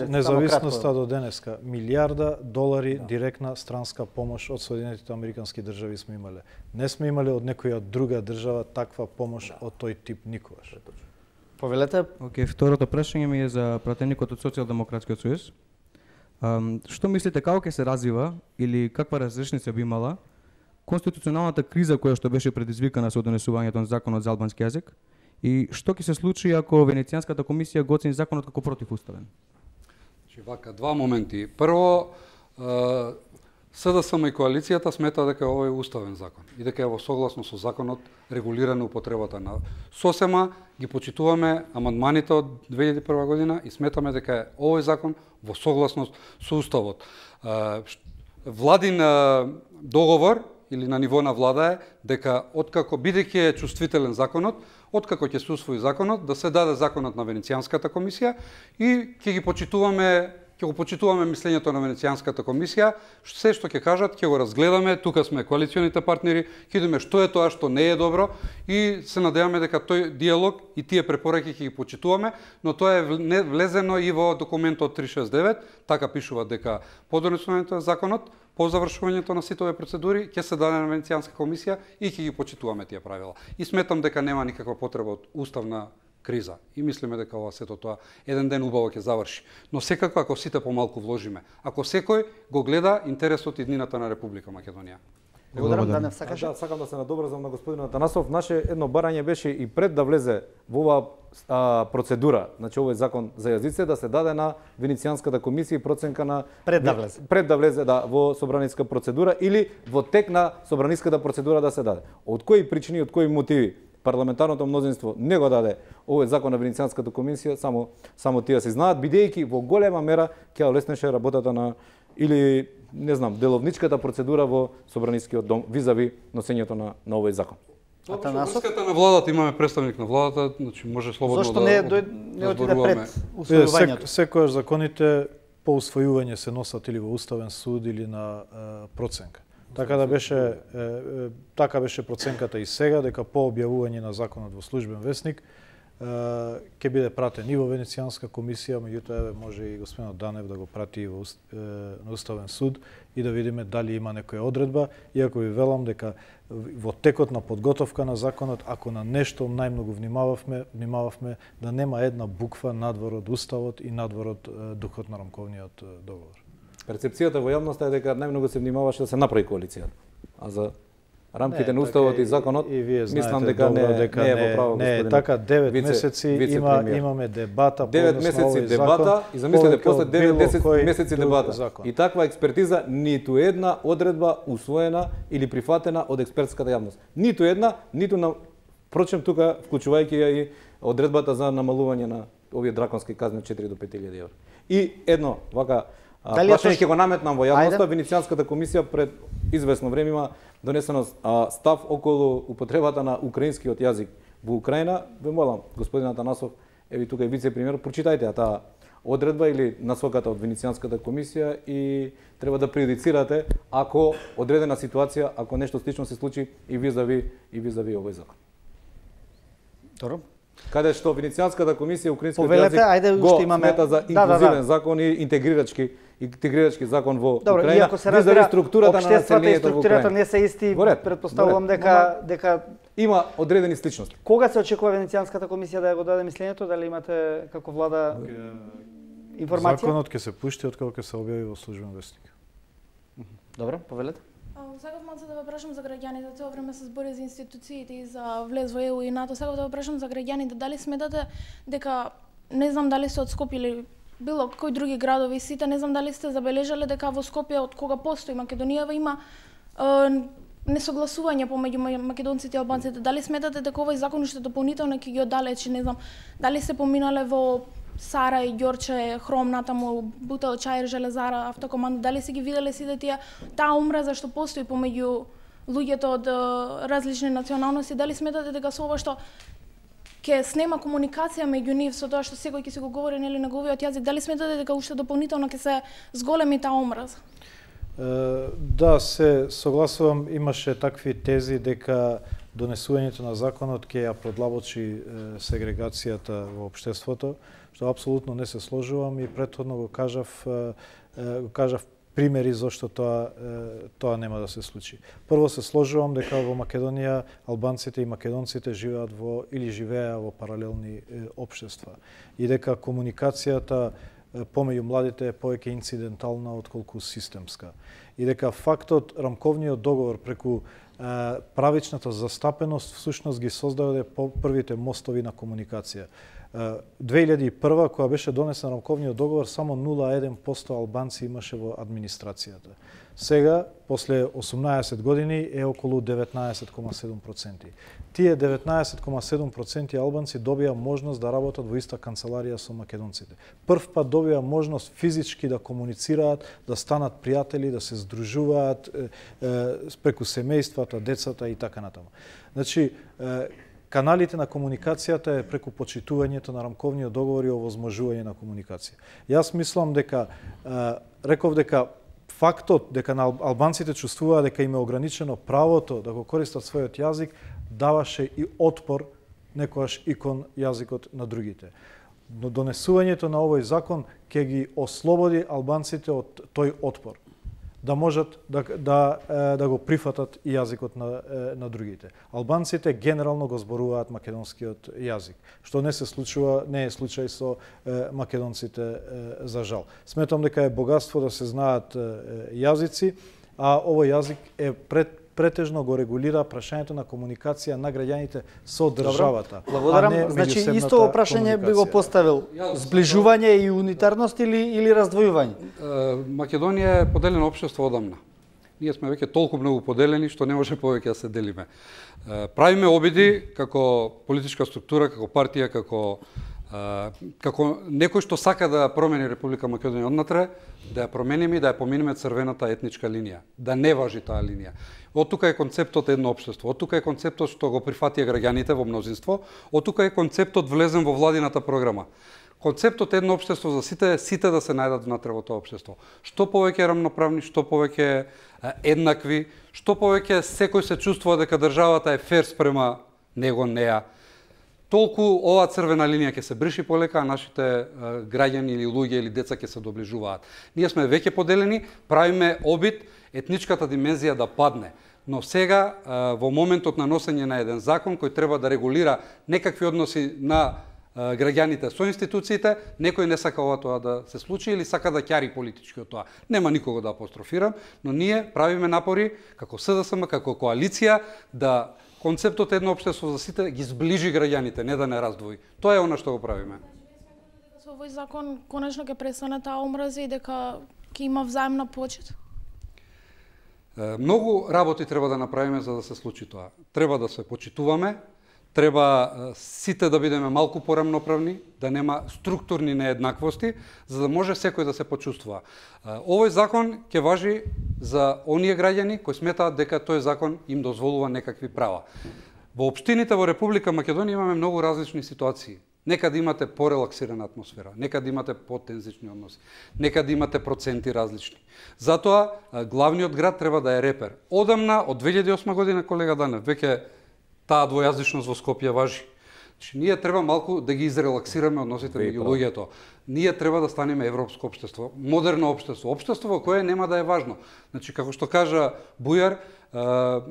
Независноста до денеска, милиарда долари директна странска помош од Соединетите американски држави сме имале. Не сме имале од некоја друга држава таква помош од тој тип никогаш. Повелете. Океј, второто прашање ми е за пратеникот од Социјалдемократскиот сојуз. Што мислите како ќе се развива или каква разрешница би имала конституционалната криза која што беше предизвикана со донесувањето на законот за албански јазик и што ќе се случи ако Венецијанската комисија го оцени законот како противуставен? Вака, два моменти. Прво, СДСМ и коалицијата смета дека овој е уставен закон и дека е во согласно со законот регулирана употребата на СОСЕМа, ги почитуваме амандманите од 2001 година и сметаме дека е овој закон во согласност со уставот. Владин договор или на ниво на влада е дека откако бидејќи е чувствителен законот, откако ќе се усвои законот, да се даде законот на Венецијанската комисија и ќе го почитуваме мислењето на Венецијанската комисија, се што ќе кажат, ќе го разгледаме, тука сме коалиционите партнери, ќе видиме што е тоа што не е добро и се надеваме дека тој диалог и тие препораки ќе ги почитуваме, но тоа е влезено и во документот 369, така пишува дека по донесувањето на законот, по завршувањето на сите овие процедури, ќе се даде на Венецијанска комисија и ќе ги почитуваме тие правила. И сметам дека нема никаква потреба од уставна криза. И мислиме дека ова сето тоа еден ден убаво ќе заврши. Но секако ако сите помалку вложиме, ако секој го гледа интересот и иднината на Република Македонија. Благодарам, Данев, сакаш? Да, сакам да се надобрзам на господинот Атанасов. Наше едно барање беше и пред да влезе во оваа процедура, значи овој закон за јазиците, да се даде на Венецијанската комисија и проценка на пред да влезе. Пред да влезе, да, во собраниска процедура или во тек на собраниската процедура да се даде. Од кои причини, од кои мотиви парламентарното мнозинство не го даде овој закон на Венецијанската комисија, само тие се знаат, бидејќи во голема мера ќе олеснеше работата на или не знам, деловничката процедура во собранискиот дом визави носењето на овој закон. Врската на владата, имаме представник на владата, значи може слободно зашто не отиде пред усвојувањето? Секојаш законите по усвојување се носат или во уставен суд или на проценка. Така беше проценката и сега, дека по објавување на законот во службен весник ќе биде пратен и во Венецијанска комисија, меѓутоа може и господинот Данев да го прати и на Уставен суд и да видиме дали има некоја одредба, иако ви велам дека во текот на подготовка на законот, ако на нешто најмногу внимававме да нема една буква надвор од Уставот и надвор од духот на рамковниот договор. Перцепцијата во јавноста е дека најмногу се внимаваше да се направи коалицијата. А за рамките на Уставот и законот, мислам дека не е во право, не е така. 9 месеци имаме дебата по 9 месеци дебата и замислете после 9-10 месеци дебата. Закон. И таква експертиза, ниту една одредба усвоена или прифатена од експертската јавност. Ниту една, ниту на впрочем тука вклучувајќи ја и одредбата за намалување на овие драконски казни од 4 до 5.000 евра. И едно вака прашање ќе го наметнам во јавноста. Венецијанската комисија пред известно време има донесено став околу употребата на украинскиот јазик во Украина. Ве молам, господин Атанасов, еви тука и вице-премиер, прочитајте таа одредба или насоката од Венецијанската комисија и треба да преюдицирате ако одредена ситуација, ако нешто слично се случи и визави овој закон. Добро. Каде што Венецијанската комисија украинскиот Повелете, ајде, јазик го имаме... смета за инклузивен закон и интегрирачки закон во Добро, Украина. иако се разбира, структурата на општествата и населението во структурата Украина. не се исти, Во ред, претпоставувам во ред. дека Има одредени сличности. кога се очекува Венецијанската комисија да ја го даде мислењето, дали имате како влада информација? Законот ќе се пушти од кога ќе се објави во службен вестник. Добро, повелете. Сакав малку да ве прашам за граѓаните, цело време се збори за институциите и за влез во ЕУ и НАТО. Сакав да ве прашам за граѓаните, дали сметате дека, не знам дали се од Скопје или било кои други градови, сите, не знам дали сте забележале дека во Скопје од кога постои Македонијава има несогласување помеѓу македонците и албанците. Дали сметате дека овој закон уште дополнително ќе ги оддалечи, не знам, дали се поминале во Сарај, Ѓорче, Хром, натаму, Бутел, Чаир, Железара, Автокоманда, дали се ги виделе сите таа омраза што постои помеѓу луѓето од различни националности, дали сметате дека со ова што ќе снема комуникација меѓу нив со тоа што секој ќе се го говори нели неговиот јазик, дали сметате дека уште дополнително ќе се зголеми таа омраза? Да, се согласувам, имаше такви тези дека донесувањето на законот ќе ја продлабочи сегрегацијата во општеството, што апсолутно не се сложувам и претходно го кажав примери зашто тоа нема да се случи. Прво се сложувам дека во Македонија албанците и македонците живеат или живееа во паралелни општества и дека комуникацијата помеѓу младите е повеќе инцидентална отколку системска. И дека фактот рамковниот договор преку правичната застапеност всушност ги создаде првите мостови на комуникација. 2001 кога беше донесен рамковниот договор, само 0,1% албанци имаше во администрацијата. Сега, после 18 години, е околу 19,7%. Тие 19,7% албанци добија можност да работат во иста канцеларија со македонците. Прв пат добија можност физички да комуницираат, да станат пријатели, да се здружуваат преку семејствата, децата и така натаму. Значи, каналите на комуникацијата е преку почитувањето на рамковниот договор и овозможување на комуникација. Јас мислам дека, реков дека фактот дека на албанците чувствуваа дека им е ограничено правото да го користат својот јазик, даваше и отпор некојаш и кон јазикот на другите. Но донесувањето на овој закон ќе ги ослободи албанците од тој отпор, да можат да го прифатат и јазикот на другите. Албанците генерално го зборуваат македонскиот јазик, што не е случај со македонците за жал. Сметам дека е богатство да се знаат јазици, а овој јазик е претежно го регулира прашањето на комуникација на граѓаните со државата. Благодарам. Значи, исто прашање би го поставил. Сближување и унитарност или раздвојување? Македонија е поделено општество одамна. Ние сме веќе толку многу поделени што не може повеќе да се делиме. Правиме обиди како политичка структура, како партија, како некој што сака да промени Република Македонија однатре, да ја промениме и да ја поминеме црвената етничка линија, да не важи таа линија. Од тука е концептот едно општество, од тука е концептот што го прифатија граѓаните во мнозинство, од тука е концептот влезен во владината програма. Концептот едно општество за сите да се најдат внатре во тоа општество. Што повеќе рамноправни, што повеќе еднакви, што повеќе секој се чувствува дека државата е фер спрема него, неа. Толку оваа црвена линија ќе се бриши полека, а нашите граѓани или луѓе или деца ќе се доближуваат. Ние сме веќе поделени, правиме обид етничката димензија да падне. Но сега, во моментот на носење на еден закон кој треба да регулира некакви односи на граѓаните со институциите, некој не сака тоа да се случи или сака да ќари политички од тоа. Нема никого да апострофирам, но ние правиме напори како СДСМ, како коалиција да концептот едно општество за сите ги зближи граѓаните, не да не раздвои. Тоа е она што го правиме. Со овој закон конечно ќе престане таа омраза и дека ќе има взаимна почит. Многу работи треба да направиме за да се случи тоа. Треба да се почитуваме, треба сите да бидеме малку порамноправни, да нема структурни нееднаквости, за да може секој да се почувствува. Овој закон ќе важи за оние граѓани кои сметаат дека тој закон им дозволува некакви права. Во општините во Република Македонија имаме многу различни ситуации. Некаде имате порелаксирана атмосфера, некаде имате потензични односи, некаде имате проценти различни. Затоа главниот град треба да е репер. Одамна, од 2008 година, колега Данев, веќе таа двојазичност во Скопје важи. Значи, ние треба малку да ги изрелаксираме односите меѓу луѓето. Ние треба да станеме европско општество, модерно општество, општество во кое нема да е важно. Значи, како што кажа Бујар,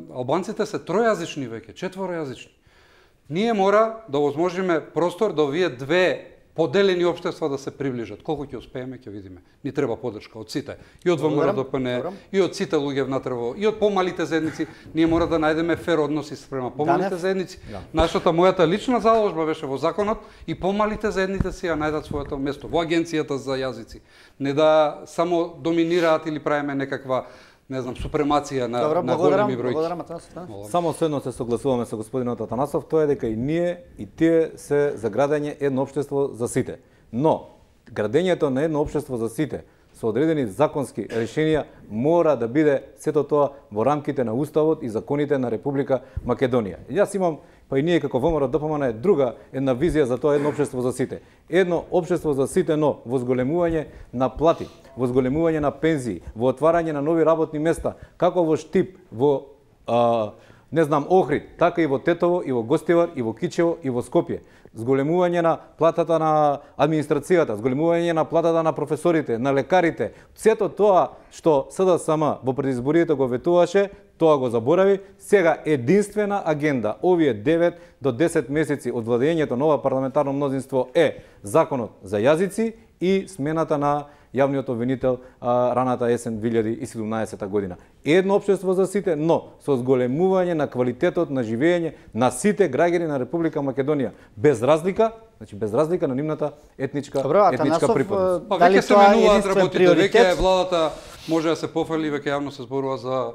албанците се тројазични веќе, четворојазични. Ние мора да овозможиме простор да овие две поделени општества да се приближат. Колку ќе успееме, ќе видиме. Ни треба поддршка од сите. И од ВМРО-ДПН, и од сите луѓе внатрево, и од помалите заедници. Ние мора да најдеме фер односи спрема помалите заедници. Мојата лична заложба беше во законот и помалите заедници си ја најдат своето место во агенцијата за јазици. Не да само доминираат или правиме некаква супремација на големи бројки. Само со едно се согласуваме со господинот Атанасов, тоа е дека и ние и тие се за градење едно општество за сите. Но градењето на едно општество за сите со одредени законски решенија мора да биде сето тоа во рамките на уставот и законите на Република Македонија. Јас имам, па и ние како ВМРО-ДПМН друга една визија за тоа едно општество за сите. Едно општество за сите, но во зголемување на плати, во зголемување на пензии, во отварање на нови работни места, како во Штип, во Охрид, така и во Тетово, и во Гостивар, и во Кичево, и во Скопје. Зголемување на платата на администрацијата, зголемување на платата на професорите, на лекарите. Сето тоа што СДСМ во предизбориите го ветуваше, тоа го заборави. Сега единствена агенда овие 9 до 10 месеци од владењето на ова парламентарно мнозинство е законот за јазици и смената на јавниот обвинител раната есен 2017 година. Едно општество за сите, но со зголемување на квалитетот на живење на сите граѓани на Република Македонија, без разлика, без разлика на нивната етничка припадност. Веќе се менуваат работите, веќе владата може да се пофали, веќе јавно се зборува за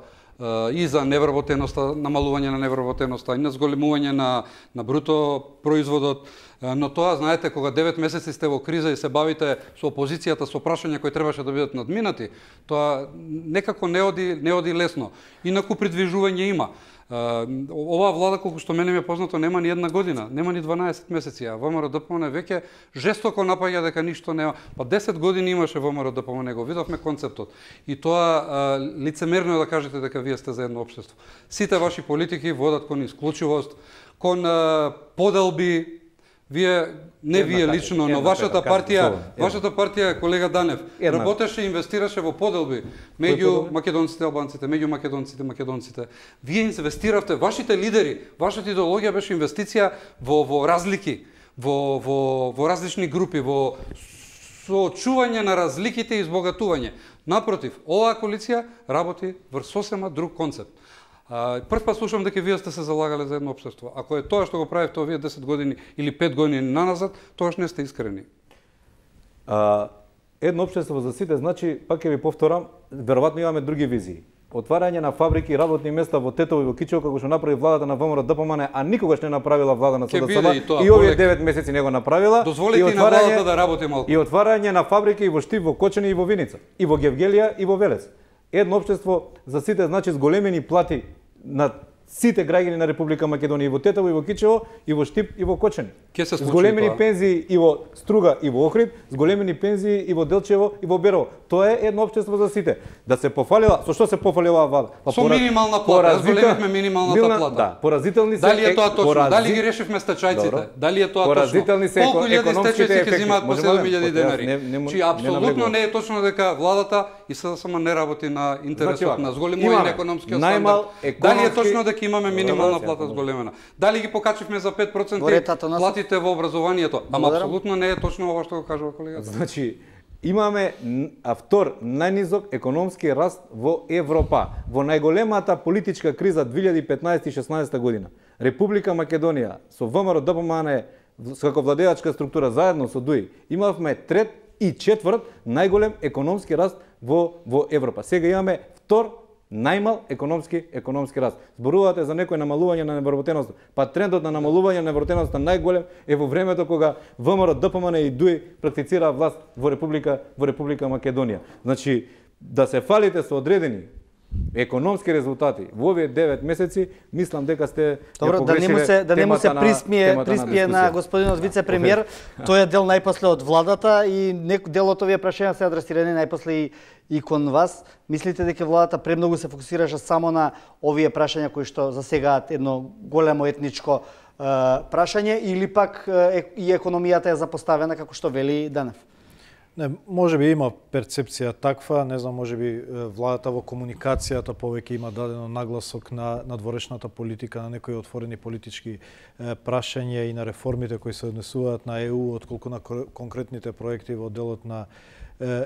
и за невработеноста, намалување на невработеноста, и на зголемување на бруто производот. Но тоа, знаете, кога 9 месеци сте во криза и се бавите со опозицијата, со прашања кои требаше да бидат надминати, тоа некако не оди лесно. Инаку придвижување има. Оваа влада, колку што мене ми е познато, нема ни една година, нема ни 12 месеци, а ВМРО-ДПМН веќе жестоко напаѓа дека ништо нема. Па 10 години имаше ВМРО-ДПМН, го видовме концептот. И тоа лицемерно е да кажете дека вие сте за едно општество. Сите ваши политики водат кон исклучивост, кон поделби. Вие, не вие лично, но вашата партија, колега Данев, работеше и инвестираше во поделби меѓу македонците и албанците, меѓу македонците и македонците. Вие инвестиравте, вашите лидери, вашата идеологија беше инвестиција во разлики, во различни групи, во соочување на разликите и избогатување. Напротив, оваа коалиција работи врз сосема друг концепт. Прв пат слушам дека вие сте се залагале за едно општество. Ако е тоа што го правите овие 10 години или 5 години наназад, тогаш не сте искрени. Едно општество за сите, значи, пак ќе ви повторам, веројатно имаме други визии. Отварање на фабрики и работни места во Тетово и во Кичево, како што направи владата на ВМРО-ДПМН, а никогаш не направила влада на СДСМ, и овие 9 месеци не го направила. Дозволете и на владата да работи малку. И отварање на фабрики и во Штип, во Кочани и во Виница, и во Гевгелија и во Велес. Едно општество за сите, значи зголемени плати на сите граѓани на Република Македонија, и во Тетово, и во Кичево, и во Штип, и во Кочани. Зголемени пензии и во Струга, и во Охрид, зголемени пензии и во Делчево, и во Берово. Тоа е едно општество за сите. Да се пофалила, со што се пофалила влада? Со минимална плата, зголемивме минималната плата. Да, поразителни се. Дали е тоа точно? Дали ги решивме стачајците? Дали е тоа точно? Поразителни се економските ефекти. Ги земаат по 7.000 денари. Чи апсолутно не е точно дека владата и СДСМ не работи на интересот на зголемување на економскиот стандард. Дали е точно дека имаме минимална плата зголемена? Дали ги покачивме за 5% платите во образованието? Ама апсолутно не е точно ова што го кажува колегата. Значи, имаме втор најнизок економски раст во Европа. Во најголемата политичка криза 2015-16 година. Република Македонија со ВМРО-ДПМН како владеачка структура заедно со ДУИ имавме трет и четврт најголем економски раст во Европа. Сега имаме втор најмал економски раст. Зборувате за некој намалување на невработеноста. Па трендот на намалување на невработеноста најголем е во времето кога ВМРО-ДПМН и ДУИ практицира власт во Република Македонија. Значи, да се фалите со одредени економски резултати во овие 9 месеци, мислам дека сте погрешиле да не му се приспие на господинот вице-премиер. Тој е дел најпосле од владата и дел од овие прашања се адресирани најпосле и кон вас. Мислите дека владата премногу се фокусираше само на овие прашања кои што засегаат едно големо етничко прашање или пак и економијата е запоставена како што вели Данев? Не, може би има перцепција таква, не знам, може би владата во комуникацијата повеќе има дадено нагласок на надворешната политика, на некои отворени политички прашања и на реформите кои се однесуваат на ЕУ, отколку на конкретните проекти во делот на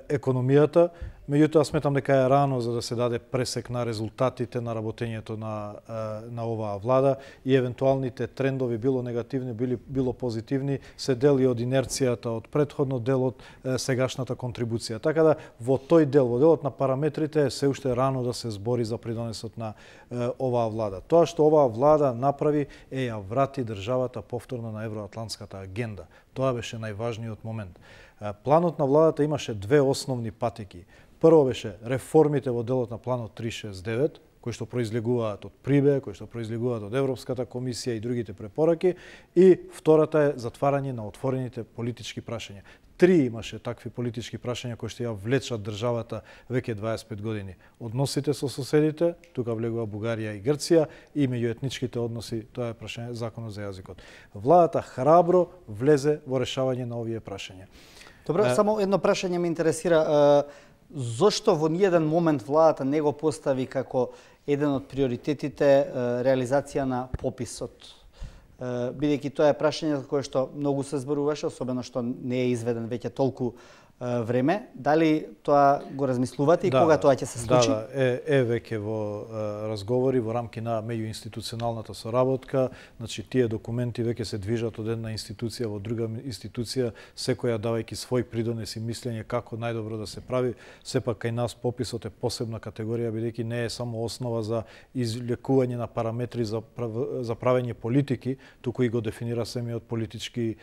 економијата. Меѓутоа, сметам дека е рано за да се даде пресек на резултатите на работењето на оваа влада и евентуалните трендови, било негативни, било позитивни, се дели од инерцијата од претходно дел од сегашната контрибуција. Така да во тој дел, во делот на параметрите, се уште рано да се збори за придонесот на оваа влада. Тоа што оваа влада направи е ја врати државата повторно на евроатлантската агенда. Тоа беше најважниот момент. Планот на владата имаше две основни патеки. Прво беше реформите во делот на планот 369, кои што произлегуваат од ПРИБЕ, кои што произлегуваат од Европската комисија и другите препораки, и втората е затварање на отворените политички прашања. Три имаше такви политички прашања кои што ја влечат државата веќе 25 години. Односите со соседите, тука влегува Бугарија и Грција, и меѓуетничките односи, тоа е прашање законот за јазикот. Владата храбро влезе во решавање на овие прашања. Добро, само едно прашање ме интересира. Зошто во ниеден момент владата не го постави како еден од приоритетите реализација на пописот? Бидејќи тоа е прашање за кое што многу се зборуваше, особено што не е изведен веќе толку време. Дали тоа го размислувате и кога тоа ќе се случи? Да, е веќе во разговори во рамки на меѓуинституционалната соработка. Значи, тие документи веќе се движат од една институција во друга институција, секоја давајќи свој придонес и мислење како најдобро да се прави. Сепак кај нас пописот е посебна категорија, бидејќи не е само основа за излекување на параметри за правење политики, туку и го дефинира самиот политички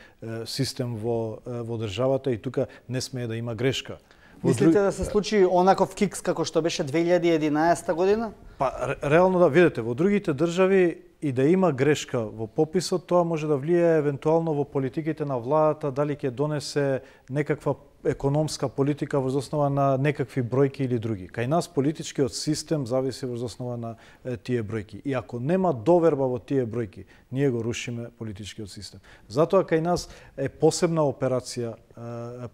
систем во државата, и тука не сме да има грешка. Мислите да се случи онаков кикс како што беше 2011 година? Па, реално да, видите, во другите држави и да има грешка во пописот, тоа може да влијае евентуално во политиките на владата, дали ќе донесе некаква економска политика врз основа на некакви бројки или други. Кај нас политичкиот систем зависи врз основа на тие бројки. И ако нема доверба во тие бројки, ние го рушиме политичкиот систем. Затоа кај нас е посебна операција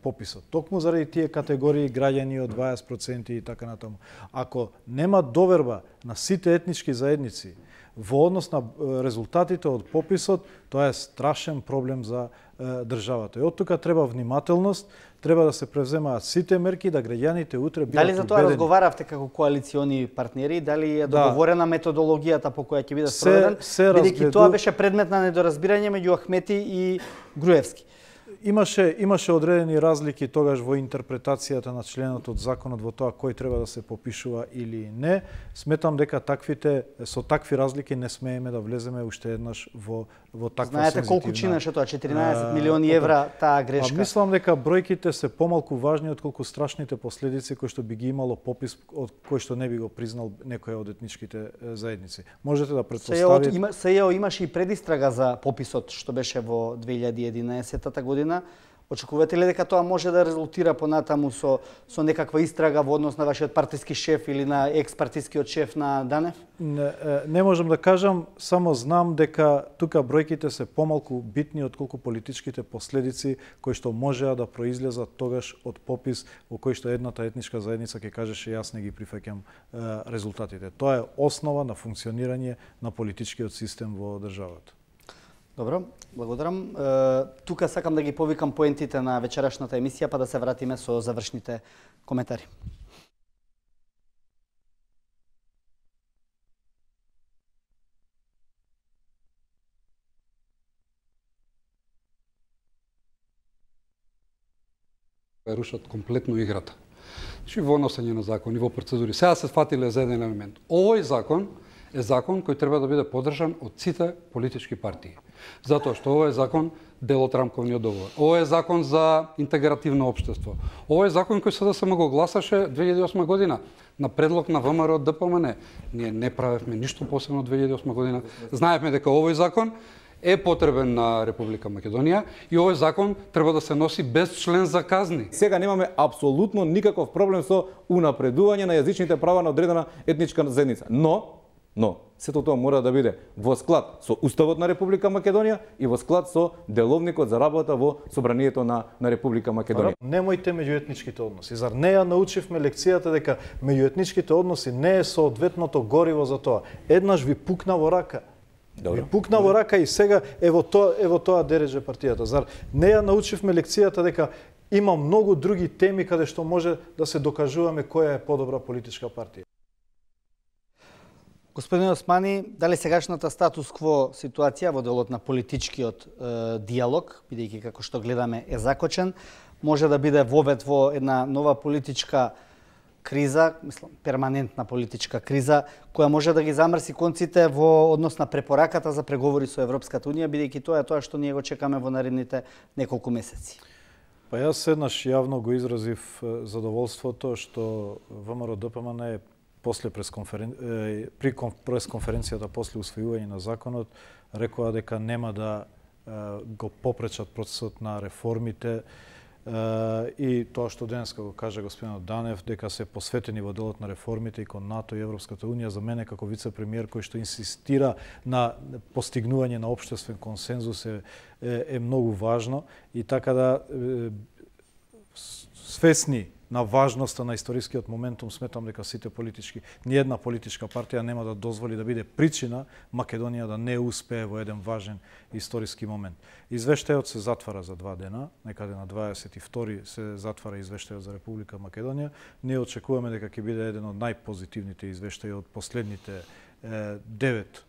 пописот. Токму заради тие категории граѓани од 20% и така натаму. Ако нема доверба на сите етнички заедници во однос на резултатите од пописот, тоа е страшен проблем за државата. И од тука треба внимателност, треба да се превземаат сите мерки да граѓаните утре бидат убедени. Дали за тоа разговаравте како коалициони партнери, дали е договорена методологијата по која ќе биде спроведен? Бидејќи тоа беше предмет на недоразбирање меѓу Ахмети и Груевски. Имаше одредени разлики тогаш во интерпретацијата на членот од законот во тоа кој треба да се попишува или не. Сметам дека со такви разлики не смееме да влеземе уште еднаш во таква Знаете сензитивна... колку чинеше тоа? 14 милиони евра таа грешка. Мислам дека бројките се помалку важни отколку страшните последици кои што би ги имало попис од кој што не би го признал некоја од етничките заедници. Можете да претпоставите... СЈО имаше и предистрага за пописот што беше во 2011 година. Очекувате ли дека тоа може да резултира понатаму со некаква истрага во однос на вашиот партиски шеф или на екс-партискиот шеф на Данев? Не можам да кажам, само знам дека тука бројките се помалку битни отколку политичките последици кои што можеа да произлезат тогаш од попис во кој што едната етничка заедница ќе кажеше јас не ги прифаќам резултатите. Тоа е основа на функционирање на политичкиот систем во државата. Добро, благодарам. Тука сакам да ги повикам поентите на вечерашната емисија, па да се вратиме со завршните коментари. Рушат комплетно играта. Значи во носење на закони, во процедури. Сега се сфатиле за еден елемент. Овој закон е закон кој треба да биде поддржан од сите политички партии. Затоа што овој е закон дел од рамковниот договор. Овој е закон за интегративно општество. Овој е закон кој СДСМ го гласаше 2008 година на предлог на ВМРО од ДПМН. Ние не правевме ништо посебно 2008 година. Знаевме дека овој закон е потребен на Република Македонија и овој закон треба да се носи без член за казни. Сега немаме апсолутно никаков проблем со унапредување на јазичните права на одредена етничка заедница. Но Но сето тоа мора да биде во склад со Уставот на Република Македонија и во склад со деловникот за работа во Собранието на Република Македонија. Немојте меѓуетничките односи. Зар не ја научивме лекцијата дека меѓуетничките односи не е соодветното гориво за тоа. Еднаш ви пукна во рака. Ви пукна во рака и сега ево тоа дереже партијата. Зар не ја научивме лекцијата дека има многу други теми каде што може да се докажуваме која е подобра политичка партија? Господин Османи, дали сегашната статус-кво ситуација во делот на политичкиот диалог, бидејќи како што гледаме е закочен, може да биде вовед во една нова политичка криза, мислам, перманентна политичка криза, која може да ги замрси конците во однос на препораката за преговори со Европската Унија, бидејќи тоа е тоа што ние го чекаме во наредните неколку месеци? Па јас еднаш јавно го изразив задоволството што ВМРО-ДПМН е при пресконференцијата после усвојување на законот рекоа дека нема да го попречат процесот на реформите и тоа што денеска го кажа господинот Данев дека се посветени во делот на реформите и кон НАТО и Европската Унија, за мене како вице-премиер кој што инсистира на постигнување на општествен консензус е многу важно и така да свесни на важноста на историскиот моментум, сметам дека сите политички, ниедна политичка партија нема да дозволи да биде причина Македонија да не успее во еден важен историски момент. Извештајот се затвара за 2 дена, некаде на 22 се затвара извештајот за Република Македонија. Ние очекуваме дека ќе биде еден од најпозитивните извештаи од последните 9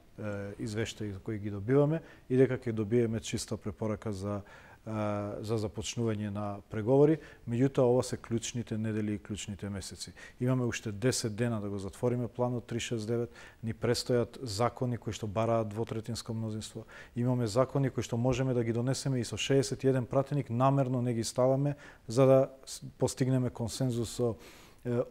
извештаи кои ги добиваме и дека ќе добиеме чиста препорака за започнување на преговори, меѓутоа ова се клучните недели и клучните месеци. Имаме уште 10 дена да го затвориме планот 369, ни престојат закони кои што бараат двотретинско мнозинство. Имаме закони кои што можеме да ги донесеме и со 61 пратеник, намерно не ги ставаме за да постигнеме консензус со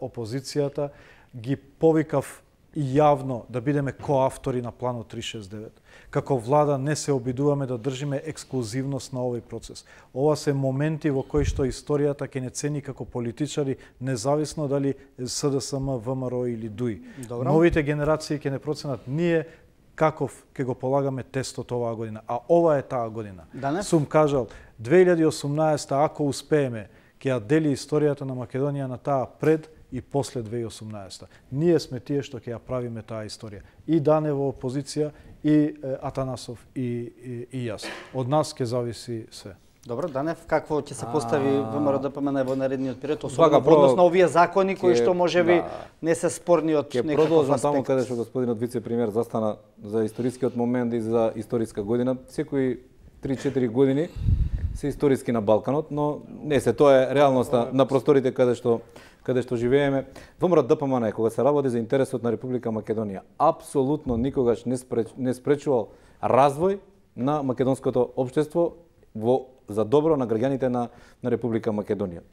опозицијата. Ги повикав и јавно да бидеме коавтори на планот 369. Како влада не се обидуваме да држиме ексклузивност на овој процес. Ова се моменти во кои што историјата ќе не цени како политичари, независно дали СДСМ, ВМРО или ДУИ. Новите генерации ќе не проценат ние каков ќе го полагаме тестот оваа година, а ова е таа година. Сум кажал, 2018 ако успееме, ќе ја дели историјата на Македонија на таа пред и после 2018. Ние сме тие што ќе ја правиме таа историја. И Дане во опозиција, и Атанасов, и јас. Од нас ќе зависи се. Добро, Данев, какво ќе се постави ВМРО-ДПМН во наредниот период, особено во однос на овие закони кои што можеби не се спорни од некаков аспект? Ќе продолжам таму каде што господинот вице-премиер застана за историскиот момент и за историска година. Секои 3-4 години се историски на Балканот, но не се, тоа е реалноста на просторите каде што живееме. ВМРО-ДПМН, кога се работи за интересот на Република Македонија, апсолутно никогаш не спречувал развој на македонското општество за добро на граѓаните на Република Македонија.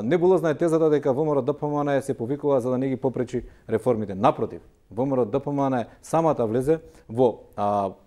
Небулозна е тезата дека ВМРО-ДПМН се повикува за да не ги попречи реформите. Напротив, ВМРО-ДПМН самата влезе во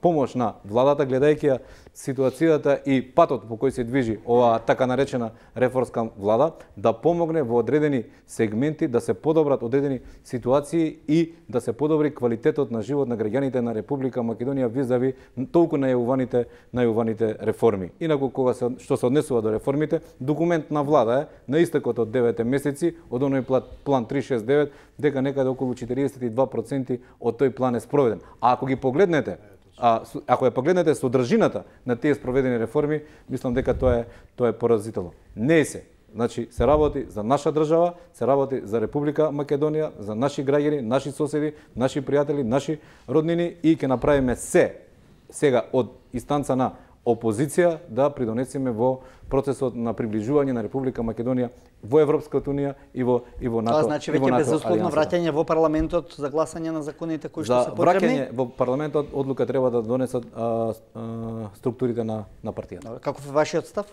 помош на владата, гледајќи ситуацијата и патот по кој се движи оваа така наречена реформска влада, да помогне во одредени сегменти да се подобрат одредени ситуации и да се подобри квалитетот на живот на граѓаните на Република Македонија визави толку најуваните реформи. Инаку кога што се однесува до реформите, документ на влада е на истекот од 9 месеци од оној план 369 дека некаде околу 42% од тој план е спроведен. А ако ги погледнете, ако ја погледнете содржината на тие спроведени реформи, мислам дека тоа е поразително. Не се. Значи, се работи за наша држава, се работи за Република Македонија, за наши граѓани, наши соседи, наши пријатели, наши роднини и ќе направиме се сега од инстанца на опозиција да придонесеме во процесот на приближување на Република Македонија во Европската Унија и во НАТО. Тоа значи веќе безусловно враќање во парламентот за гласање на законите кои што се потребни? За враќање во парламентот одлука треба да донесат структурите на партијата. Каков е вашиот став?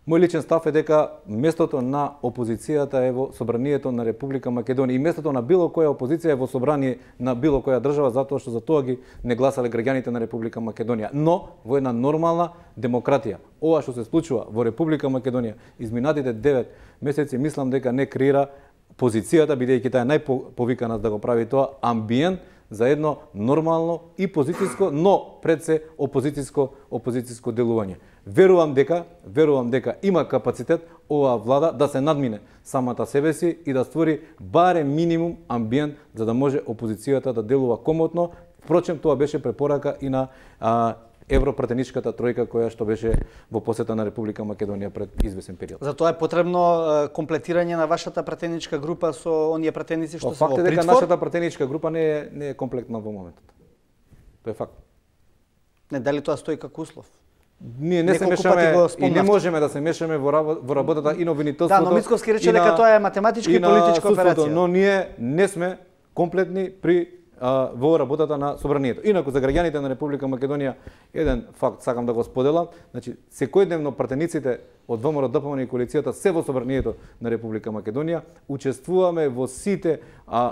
Мој личен став е дека местото на опозицијата е во собранието на Република Македонија и местото на било која опозиција е во собрание на било која држава, затоа што за тоа ги не гласале граѓаните на Република Македонија. Но во една нормална демократија, ова што се случува во Република Македонија изминатите 9 месеци, мислам дека не креира позицијата, бидејќи таа е најповикана да го прави тоа, амбиент за едно нормално и позитивско, но пред се опозицијско делување. Верувам дека има капацитет оваа влада да се надмине самата себе си и да створи барем минимум амбиент за да може опозицијата да делува комотно. Впрочем, тоа беше препорака и на европратеничката тројка која што беше во посета на Република Македонија пред извесен период. Затоа е потребно комплетирање на вашата пратеничка група со оние пратеници што се во притвор. Факт е дека нашата пратеничка група не е комплектна во моментот. Тоа е факт. Не, дали тоа стои како услов? Ние не се мешаме и не можеме да се мешаме во работата и на обвинителството. Да, но Мицковски рече дека тоа е математичка и политичка операција. Но ние не сме комплетни при во работата на собранието. Инаку за граѓаните на Република Македонија еден факт сакам да го споделам, значи секојдневно пратениците од ВМРО ДПМН и коалицијата се во собранието на Република Македонија учествуваме во сите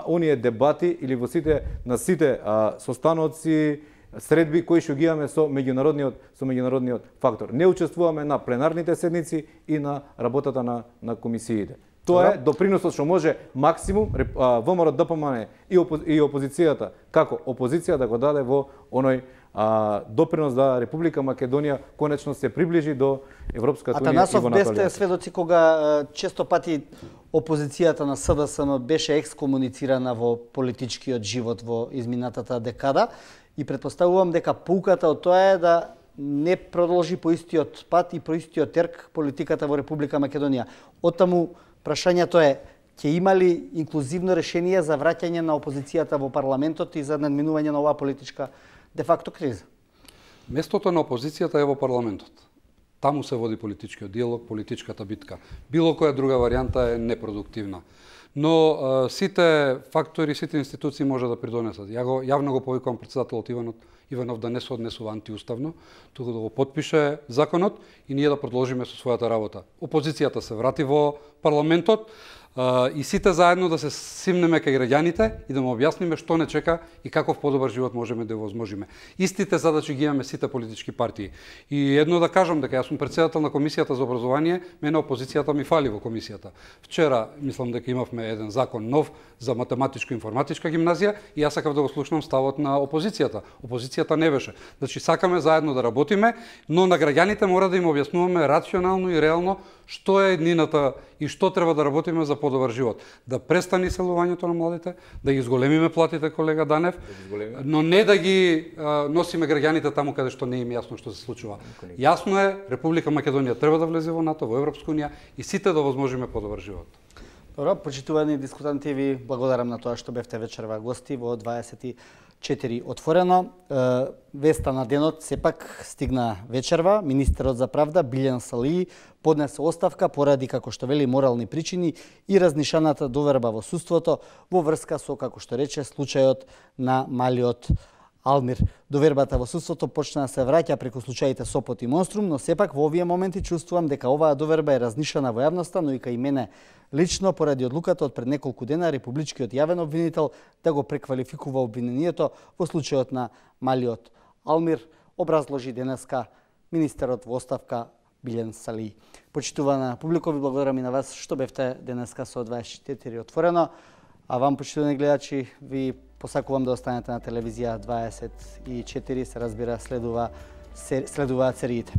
оние дебати или во сите состаноци, средби кои што ги имаме со меѓународниот фактор. Не учествуваме на пленарните седници и на работата на комисиите. Тоа е доприносот што може максимум ВМРО ДПМН и опозицијата како опозиција да го даде во оној допринос да Република Македонија конечно се приближи до Европската унија и во НАТО. Бесте сведоци кога често пати опозицијата на СДСМ беше екскомуницирана во политичкиот живот во изминатата декада и претпоставувам дека поуката од тоа е да не продолжи по истиот пат и по истиот терк политиката во Република Македонија. Оттаму прашањето е, ќе има ли инклузивно решение за враќање на опозицијата во парламентот и за надминување на оваа политичка де-факто криза? Местото на опозицијата е во парламентот. Таму се води политичкиот диалог, политичката битка. Било која друга варијанта е непродуктивна. Но сите фактори, сите институции може да придонесат. Јавно го повикувам председателот Иванов да не се однесува антиуставно, туку да го потпише законот и ние да продолжиме со својата работа. Опозицијата се врати во парламентот и сите заедно да се симнеме кај граѓаните и да му објасниме што не чека и каков подобар живот можеме да возможиме. Истите задачи ги имаме сите политички партии. И едно да кажам дека јас сум председател на Комисијата за образование, мене опозицијата ми фали во комисијата. Вчера мислам дека имавме еден закон нов за математичко-информатичка гимназија и јас сакав да го слушнам ставот на опозицијата. Опозицијата не беше. Значи сакаме заедно да работиме, но на граѓаните мора да им објаснуваме рационално и реално што е еднината и што треба да работиме за подобар живот. Да престани иселувањето на младите, да ги зголемиме платите, колега Данев, но не да ги носиме граѓаните таму каде што не им јасно што се случува. Јасно е, Република Македонија треба да влезе во НАТО, во Европска унија и сите да возможиме подобар живот. Добро, почитувани дискутанти, ви благодарам на тоа што бевте вечерва гости во 24 отворено. Веста на денот сепак стигна вечерва. Министерот за правда Билјан Салии поднесе оставка поради, како што вели, морални причини и разнишаната доверба во судството во врска со, како што рече, случајот на малиот Алмир. Довербата во судството почна да се враќа преку случаите Сопот и Монструм, но сепак во овие моменти чувствувам дека оваа доверба е разнишана во јавноста, но и кај мене лично поради одлуката од пред неколку дена републичкиот јавен обвинител да го преквалификува обвинението во случајот на малиот Алмир, образложи денеска министерот во оставка Билјан Салии. Почитувана публико, ви благодарам и на вас што бевте денеска со 24 отворено, а вам, почитувани гледачи, ви посакувам да останете на телевизија 24, се разбира, следуваат сериите.